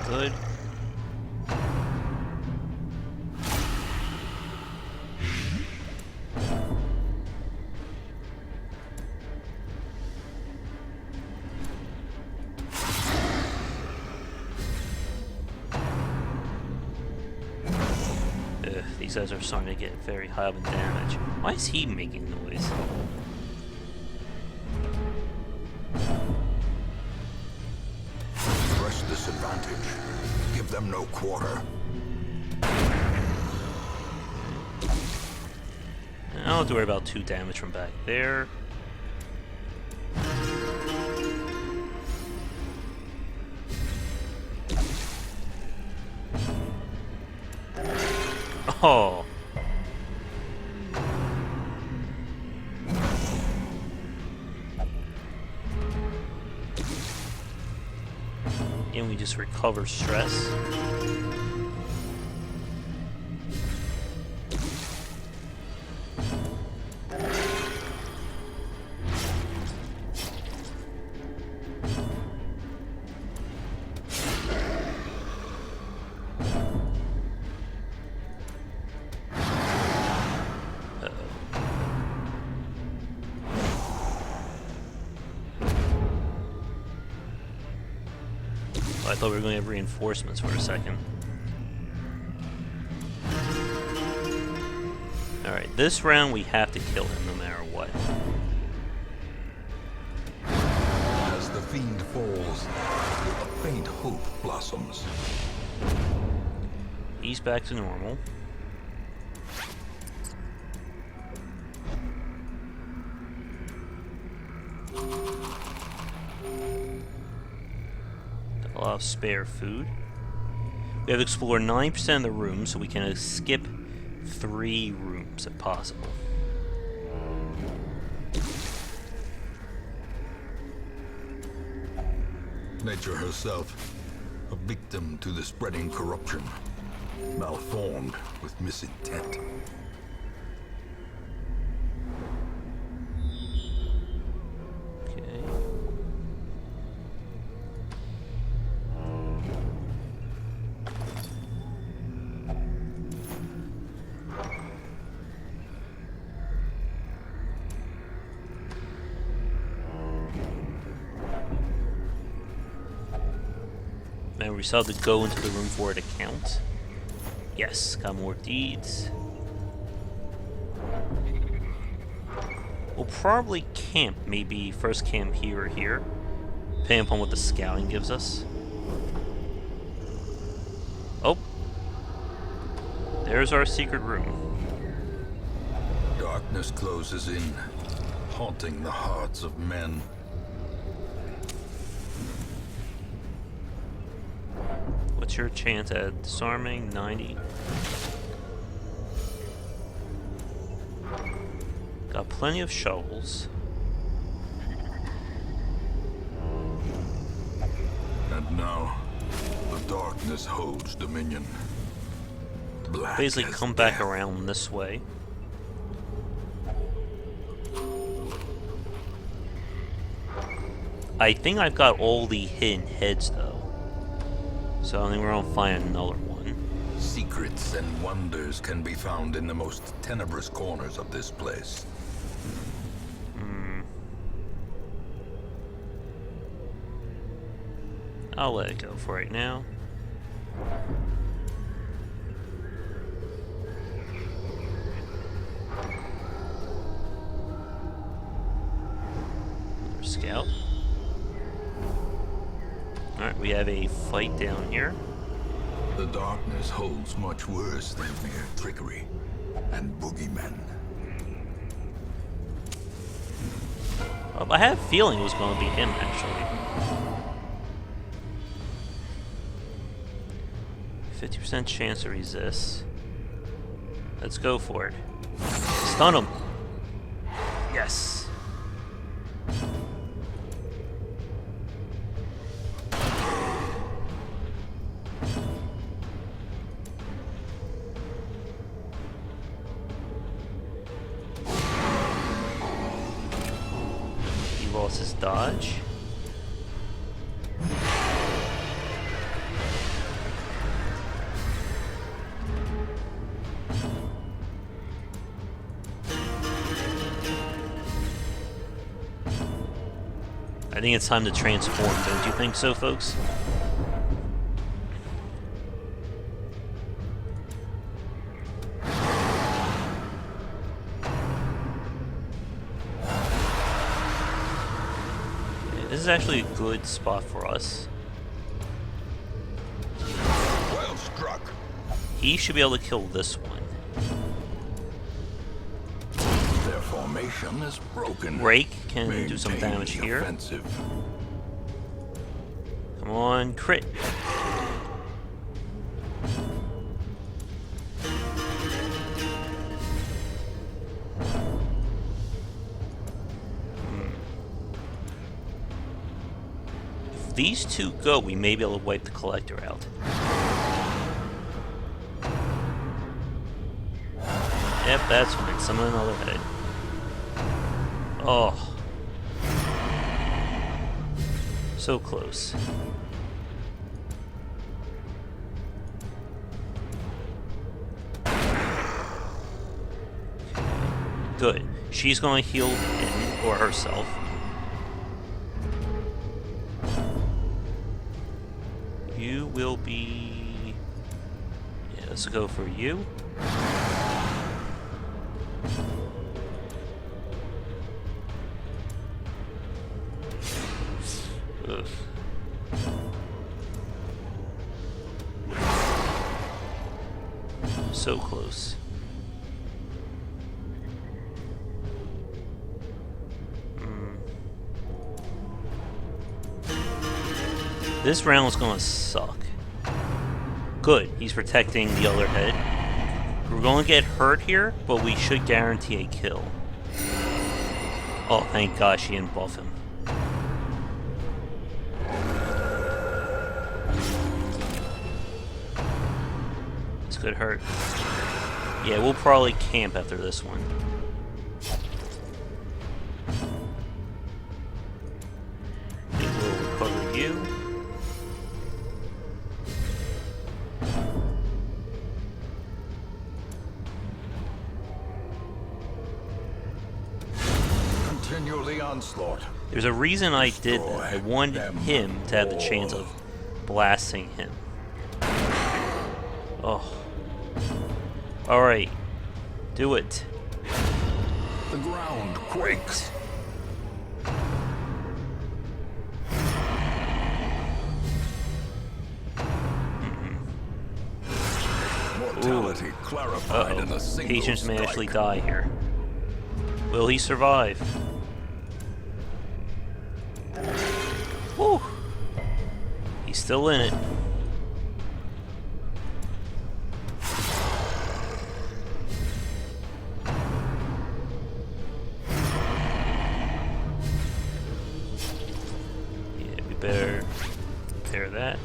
good. These guys are starting to get very high up in damage. Why is he making noise? Press this advantage. Give them no quarter. I don't have to worry about 2 damage from back there. Oh. And we just recover stress. I thought we were going to have reinforcements for a second. Alright, this round we have to kill him no matter what. As the fiend falls, a faint hope blossoms. He's back to normal. A lot of spare food. We have explored 90% of the rooms, so we can skip 3 rooms if possible. Nature herself, a victim to the spreading corruption, malformed with misintent. Okay. Now we still have to go into the room for it to count. Yes, got more deeds. We'll probably camp, maybe first camp here or here, depending upon what the scouting gives us. Oh, there's our secret room. Darkness closes in, haunting the hearts of men. What's your chance at disarming? 90. Got plenty of shovels. And now, the darkness holds dominion. Black Basically as come back death. around this way. I think I've got all the hidden heads though. So I think we're gonna find another one. Secrets and wonders can be found in the most tenebrous corners of this place. I'll let it go for right now. Another scout. Alright, we have a fight down here. The darkness holds much worse than mere trickery and boogeymen. I had a feeling it was going to be him, actually. 50% chance to resist. Let's go for it. Stun him. Yes. He lost his dodge. think it's time to transform, don't you think so, folks? This is actually a good spot for us. Well struck. He should be able to kill this one. Their formation is broken. Rake can do some Maintain damage the here. offensive. Come on, crit. If these two go, we may be able to wipe the Collector out. Yep, that's right. Summon another head. Oh. So close. Good. She's going to heal him or herself. You will be... Yeah, let's go for you. Ugh. So close. This round is gonna suck. Good, he's protecting the other head. We're gonna get hurt here, but we should guarantee a kill. Oh, thank God she didn't buff him. This could hurt. Yeah, we'll probably camp after this one. It will recover you. Continue the onslaught. There's a reason I did that. I wanted him to have the chance of blasting him. Oh. Alright. Do it. The ground quakes. Mortality clarified in a single Patience may strike. actually die here. Will he survive? Whew. He's still in it. Yeah, we better repair that.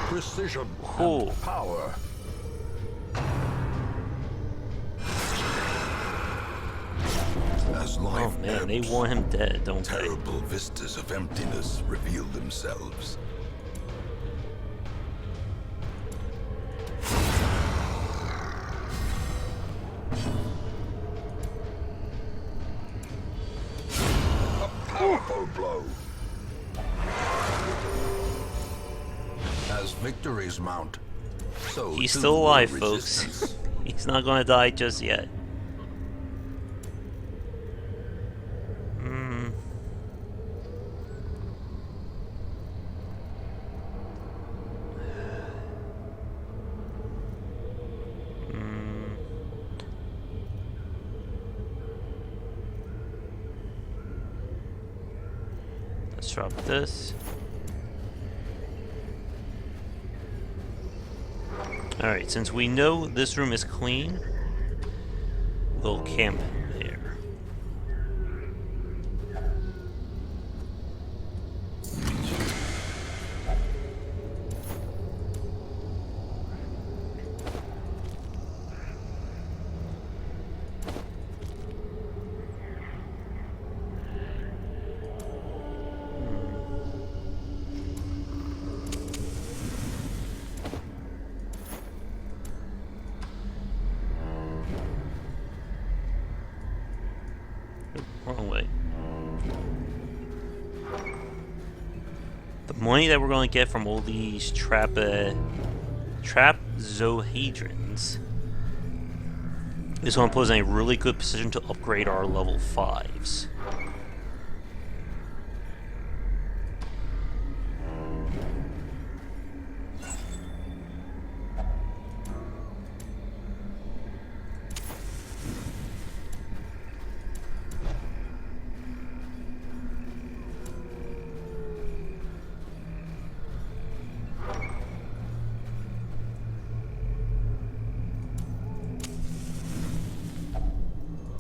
Precision Cool. and power. As life Oh man, they ebbs, want him dead, don't they? terrible vistas of emptiness reveal themselves. A powerful blow. As victories mount, so He's too still will alive, folks. resistance. He's not gonna die just yet. Let's drop this. Alright, since we know this room is clean, we'll camp there. Wrong way. The money that we're going to get from all these trapzohedrons is going to put us in a really good position to upgrade our level 5s.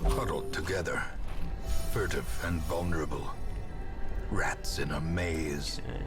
Huddled together, furtive and vulnerable. Rats in a maze. Okay.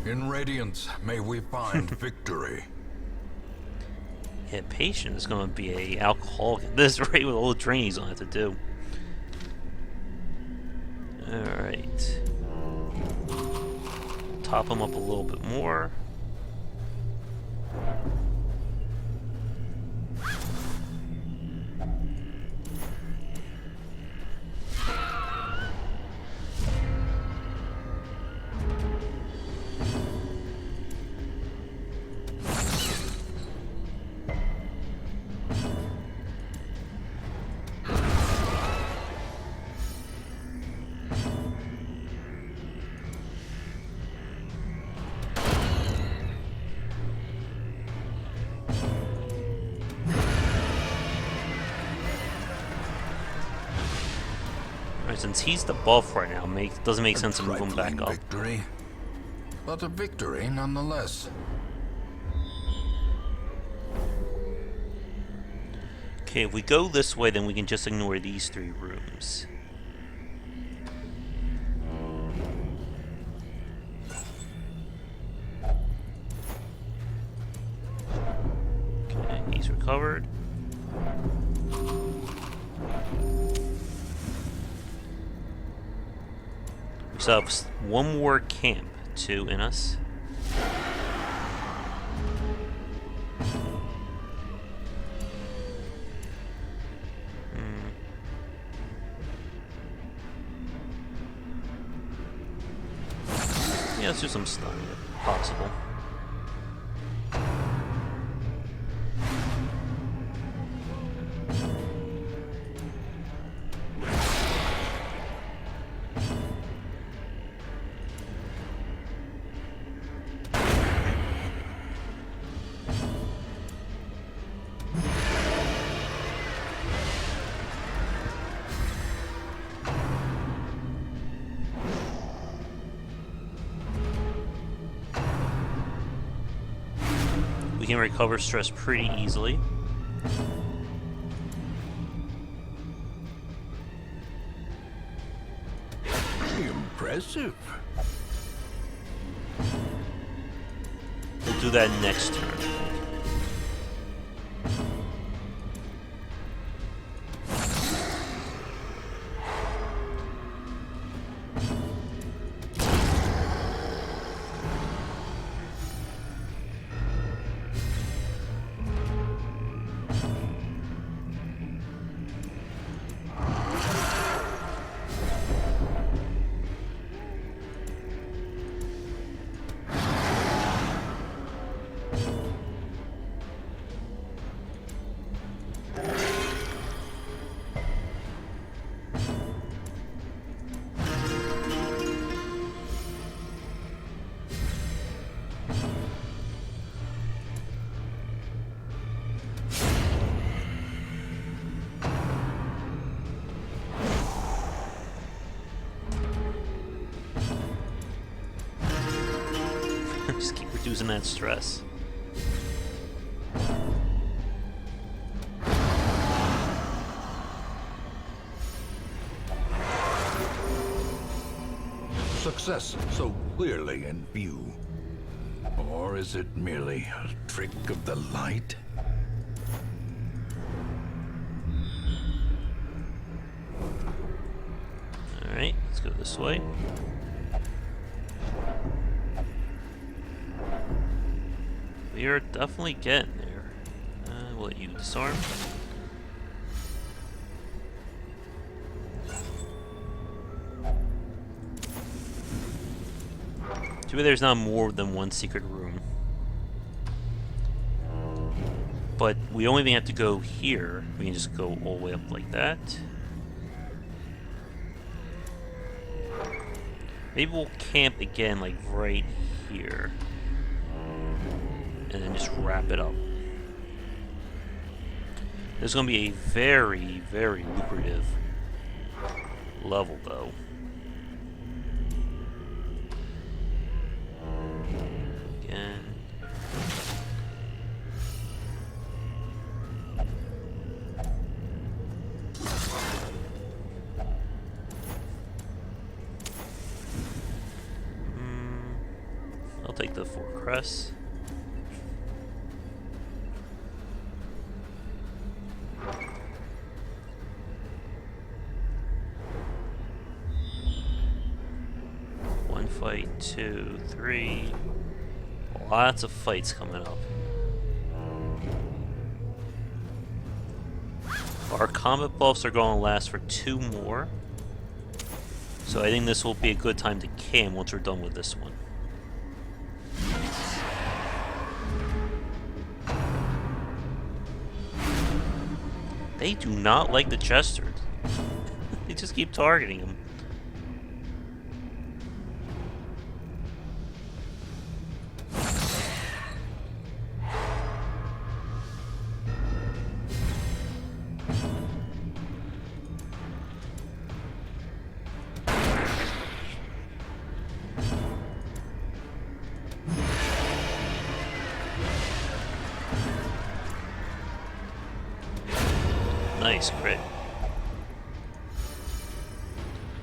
In Radiance, may we find victory. Yeah, Patient is going to be a alcoholic at this rate with all the training he's going to have to do. Alright. Top him up a little bit more. Since he's the buff right now, doesn't make sense to move him back up. Victory, but a victory nonetheless. Okay, if we go this way, then we can just ignore these 3 rooms. Okay, he's recovered. We still have 1 more camp, 2 in us. Yeah, let's do some stunning if possible. We can recover stress pretty easily. Impressive. We'll do that next turn. Just keep reducing that stress. success so clearly in view? Or is it merely a trick of the light? Alright, let's go this way. We are definitely getting there. We'll let you disarm. Too bad there's not more than one secret room. But we don't even have to go here. We can just go all the way up like that. Maybe we'll camp again, like right here. And then just wrap it up. This is going to be a very, very lucrative level, though. Again. I'll take the 4 crests. Fight 2, 3. Lots of fights coming up. Our combat buffs are going to last for 2 more. So I think this will be a good time to camp once we're done with this one. They do not like the Chesters. They just keep targeting them. Nice crit.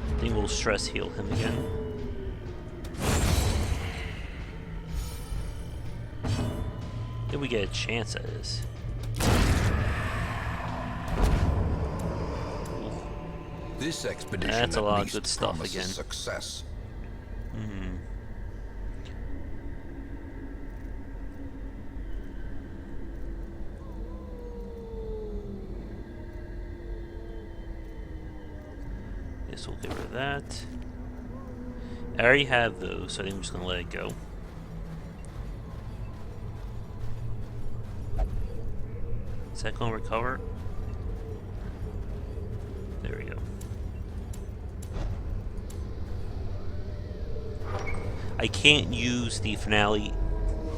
I think we'll stress heal him again. If we get a chance at this. This expedition That's a lot of at good least stuff promises again. Success. Guess we'll get rid of that. I already have those, so I think I'm just gonna let it go. Is that gonna recover? There we go. I can't use the finale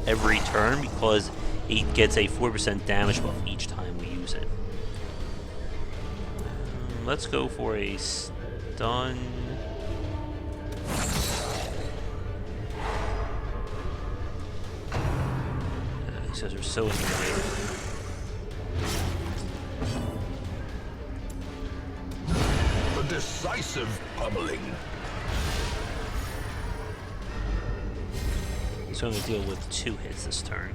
every turn because it gets a 4% damage buff each time we use it. Let's go for a stun. These guys are so annoying. A decisive pummeling. So I'm going to deal with 2 hits this turn.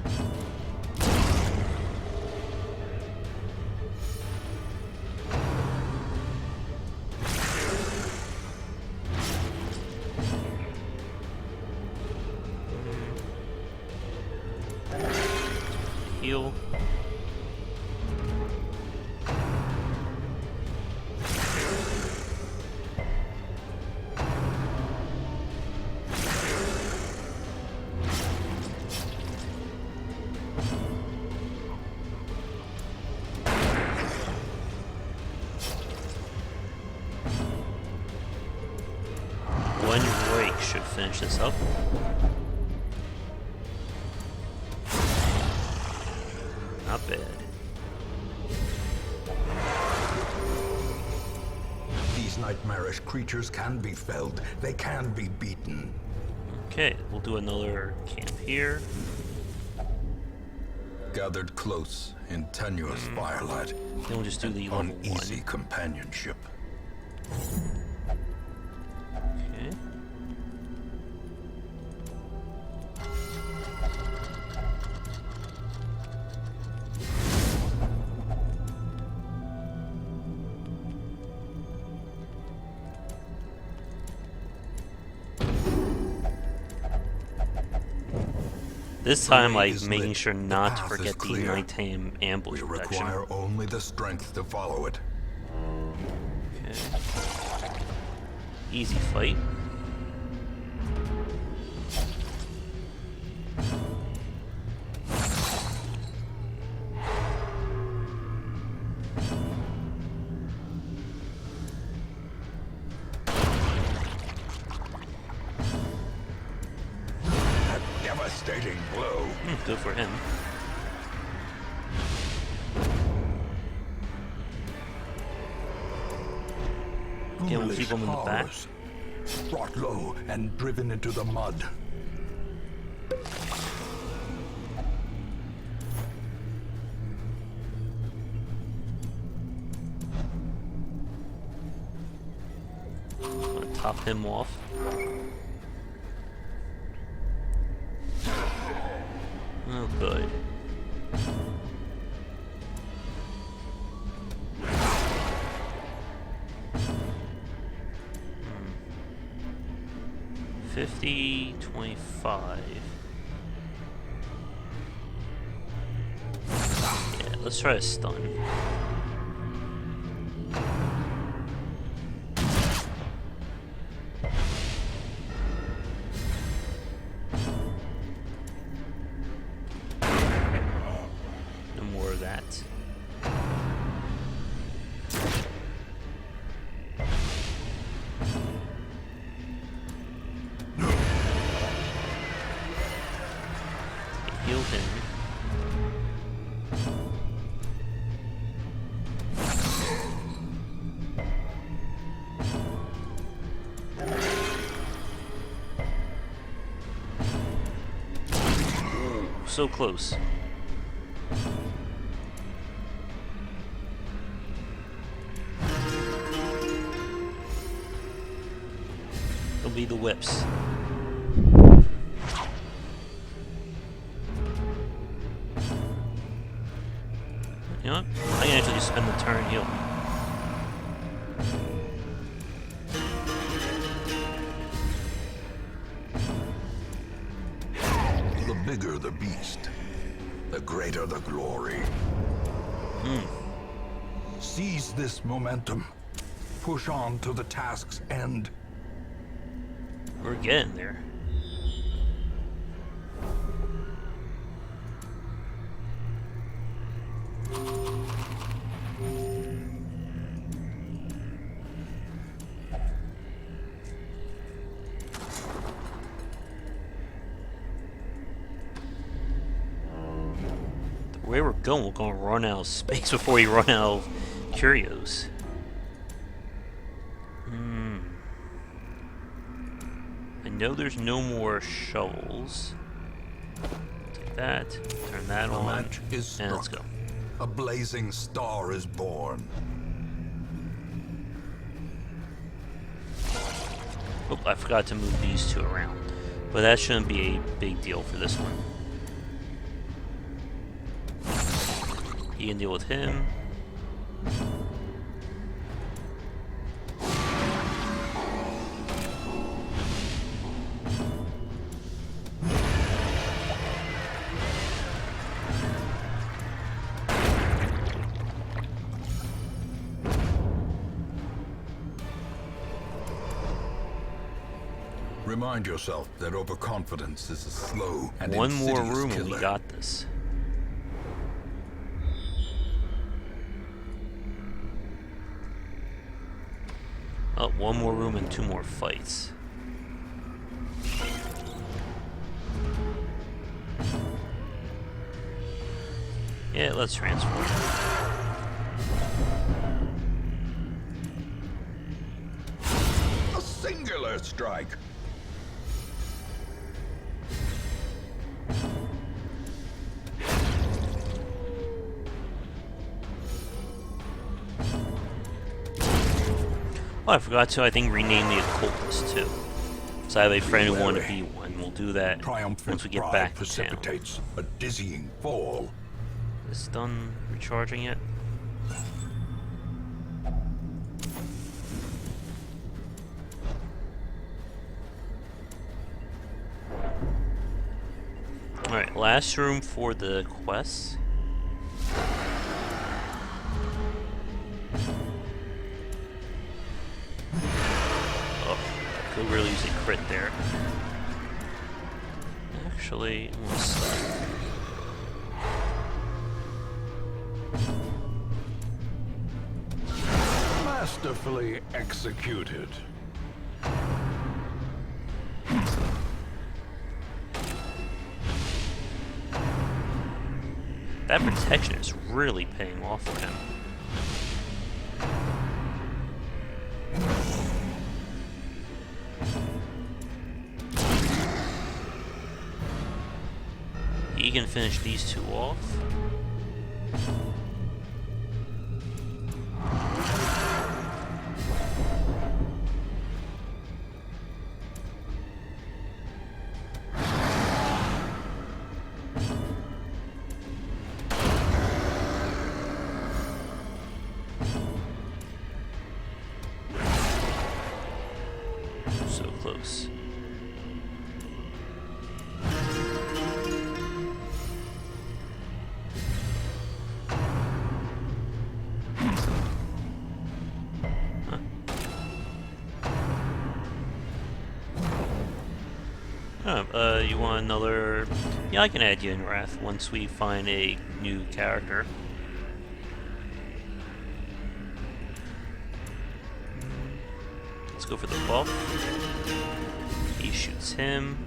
Heal. One break should finish this up. Not bad. These nightmarish creatures can be felled. They can be beaten. Okay, we'll do another camp here. Gathered close in tenuous firelight. Then we'll just do the level Uneasy 1. companionship. Okay. This The time, way like, is making lit. sure The not to path is forget the clear. nighttime ambush We protection. require only the strength to follow it. Okay. Easy fight. A devastating blow. Good for him. Okay, we'll keep him in the back. Horrors. Brought low and driven into the mud. Gonna top him off. Oh, good. Hmm. 50, 25. Yeah, let's try a stun. No more of that. Heal him. Ooh, so close. It'll be the whips. You know what? I can actually just spend the turn heal. The bigger the beast, the greater the glory. Seize this momentum. Push on to the task's end. We're getting there. The way we're going, we're gonna run out of space before we run out of curios. I know there's no more shovels. Take that, turn that The on, match is and let's struck. go. A blazing star is born. Oh, I forgot to move these two around. But that shouldn't be a big deal for this one. You can deal with him. Remind yourself that overconfidence is a slow and One more insidious room and killer. we got this. Oh, one more room and two more fights. Yeah, let's transform. A singular strike. Oh, I forgot to, I think, rename the occultist too. So I have a friend who wanted to be one. We'll do that Triumphant once we get pride back to town. precipitates a dizzying fall. Is done recharging it? Alright, last room for the quest. Oh, could really use a crit there. Actually, Masterfully executed. that protection is really paying off for him. He can finish these two off. So close. You want another... Yeah, I can add you in Wrath once we find a new character. Let's go for the buff. He shoots him.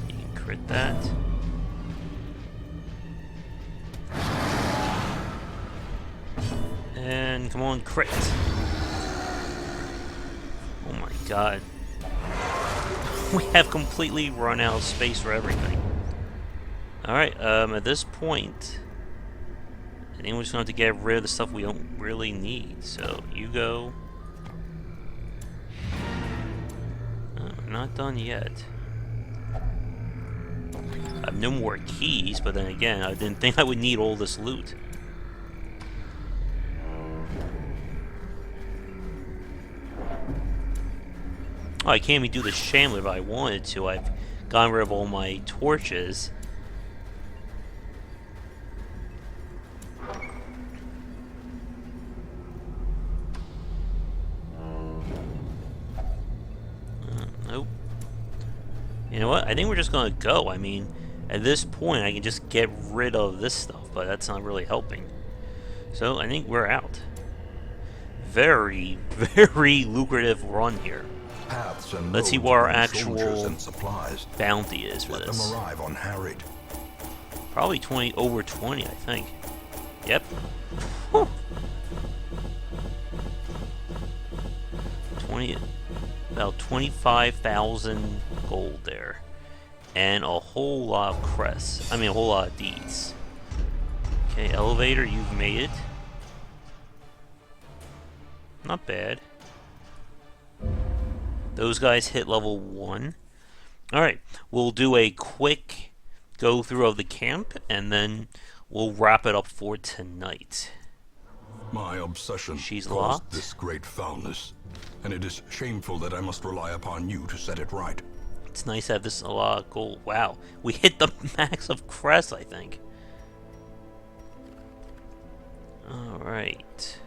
He can crit that. And come on, crit. Oh my god. We have completely run out of space for everything. Alright, at this point, I think we're just going to have to get rid of the stuff we don't really need. So, you go. I'm not done yet. I have no more keys, but then again, I didn't think I would need all this loot. Oh, I can't even do the Shambler if I wanted to. I've gotten rid of all my torches. Nope. You know what? I think we're just gonna go. I mean, at this point, I can just get rid of this stuff, but that's not really helping. So, I think we're out. Very, very lucrative run here. Let's see what our actual bounty is for this. Let them arrive unharried. Probably over 20, I think. Yep. About 25,000 gold there, and a whole lot of crests. I mean, a whole lot of deeds. Okay, elevator, you've made it. Not bad. Those guys hit level 1. Alright, we'll do a quick go through of the camp, and then we'll wrap it up for tonight. My obsession She's caused locked. this great foulness, and it is shameful that I must rely upon you to set it right. It's nice to have this a lot of gold. Wow, we hit the max of crest, I think. Alright.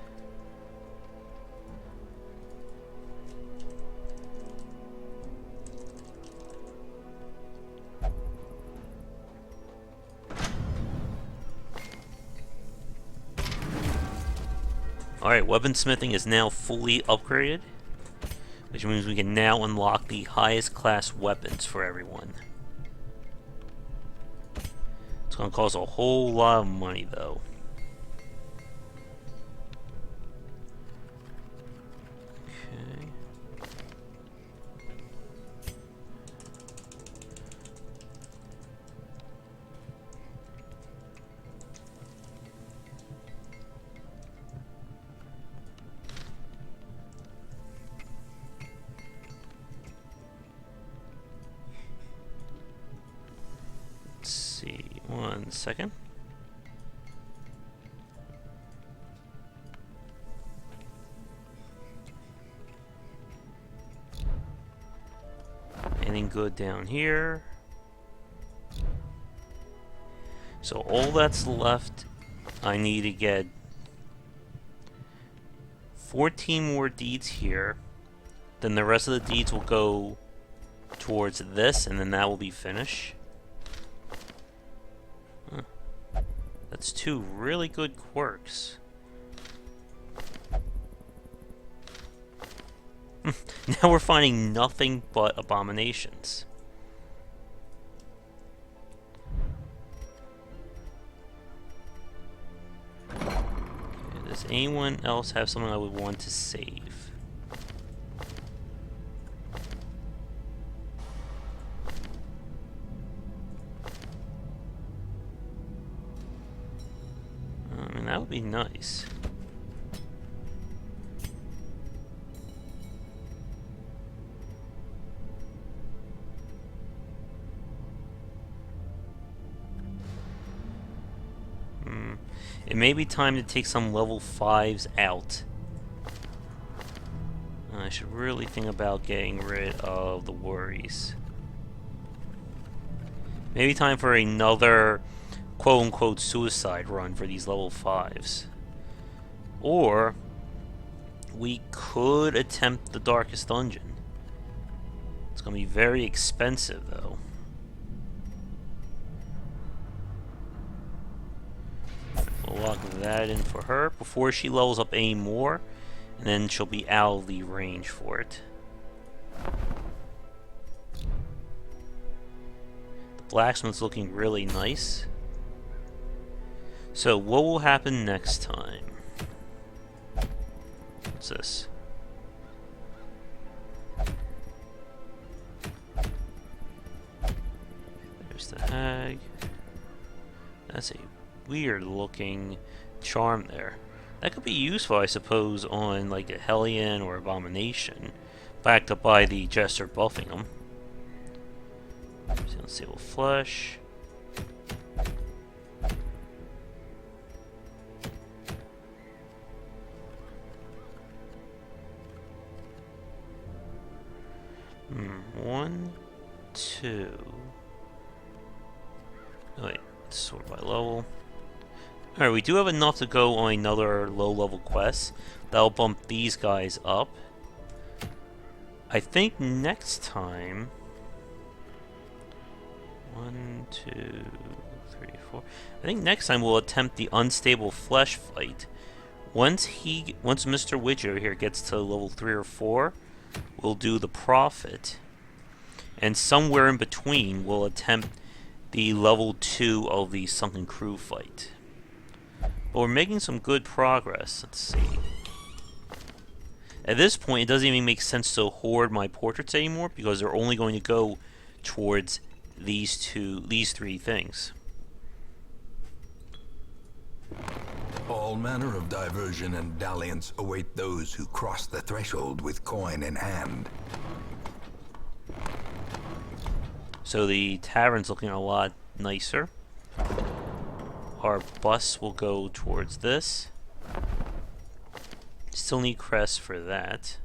Alright, weaponsmithing is now fully upgraded, which means we can now unlock the highest class weapons for everyone. It's going to cost a whole lot of money, though. Okay. See, 1 second. good down here. So all that's left, I need to get 14 more deeds here. Then the rest of the deeds will go towards this, and then that will be finished. Huh. That's 2 really good quirks. Now we're finding nothing but abominations. Okay, does anyone else have something I would want to save? I mean, that would be nice. It may be time to take some level 5s out. I should really think about getting rid of the worries. Maybe time for another quote-unquote suicide run for these level 5s. Or we could attempt the Darkest Dungeon. It's going to be very expensive, though. We'll lock that in for her before she levels up any more, and then she'll be out of the range for it. The blacksmith's looking really nice. So what will happen next time? What's this? There's the hag. That's a weird looking charm there. That could be useful, I suppose, on like a Hellion or Abomination, backed up by the Jester buffing them. Unstable Flesh. One, two. Oh, wait, sort by level. Alright, we do have enough to go on another low-level quest. That'll bump these guys up. I think next time... 1, 2, 3, 4... I think next time we'll attempt the Unstable Flesh fight. Once Mr. Widger here gets to level 3 or 4, we'll do the Prophet. And somewhere in between, we'll attempt the level 2 of the Sunken Crew fight. But we're making some good progress. Let's see. At this point, it doesn't even make sense to hoard my portraits anymore because they're only going to go towards these 3 things. All manner of diversion and dalliance await those who cross the threshold with coin in hand. So the tavern's looking a lot nicer. Our bus will go towards this. Still need crests for that.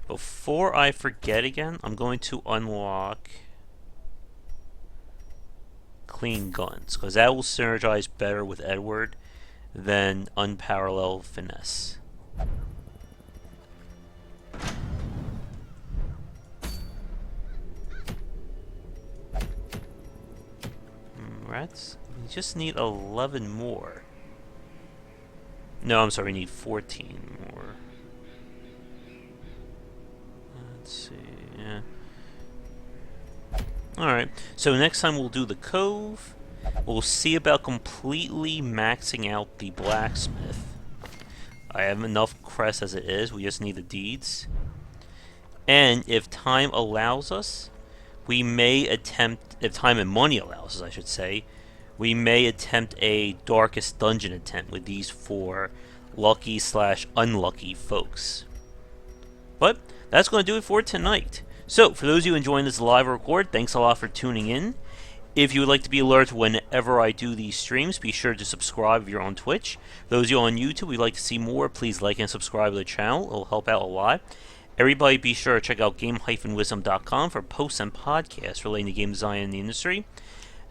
Before I forget again, I'm going to unlock Clean Guns, because that will synergize better with Edward than Unparalleled Finesse. Rats? We just need 11 more. No, I'm sorry, we need 14 more. Let's see, yeah. Alright, so next time we'll do the Cove. We'll see about completely maxing out the Blacksmith. I have enough crests as it is, we just need the deeds. And if time allows us, we may attempt, if time and money allows us, I should say, we may attempt a Darkest Dungeon attempt with these 4 lucky/unlucky folks. But that's going to do it for tonight. So, for those of you enjoying this live record, thanks a lot for tuning in. If you would like to be alerted whenever I do these streams, be sure to subscribe if you're on Twitch. Those of you on YouTube, we'd like to see more, please like and subscribe to the channel. It'll help out a lot. Everybody be sure to check out game-wisdom.com for posts and podcasts relating to game design in the industry.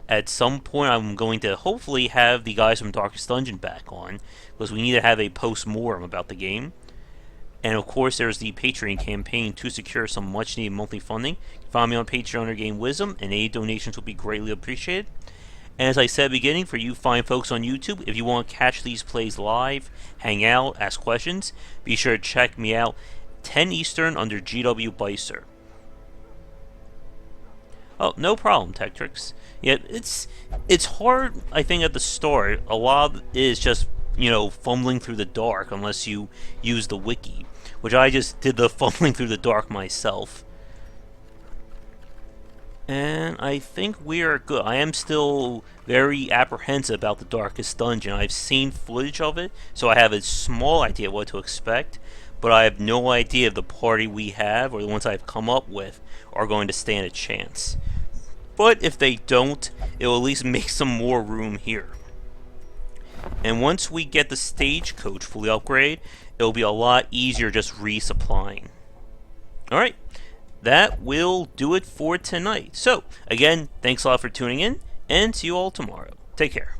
At some point, I'm going to hopefully have the guys from Darkest Dungeon back on, because we need to have a post-mortem about the game. And of course, there's the Patreon campaign to secure some much-needed monthly funding. You can find me on Patreon under Game Wisdom, and any donations will be greatly appreciated. And as I said at the beginning, for you fine folks on YouTube, if you want to catch these plays live, hang out, ask questions, be sure to check me out 10 Eastern under GW Bicer. Oh, no problem, Tektrix. Yeah, it's hard, I think, at the start. A lot of it is just, fumbling through the dark unless you use the wiki, which I just did the fumbling through the dark myself. And I think we are good. I am still very apprehensive about the Darkest Dungeon. I've seen footage of it, so I have a small idea what to expect, but I have no idea if the party we have, or the ones I've come up with, are going to stand a chance. But if they don't, it will at least make some more room here. And once we get the stagecoach fully upgraded, it will be a lot easier just resupplying. Alright, that will do it for tonight. So, again, thanks a lot for tuning in, and see you all tomorrow. Take care.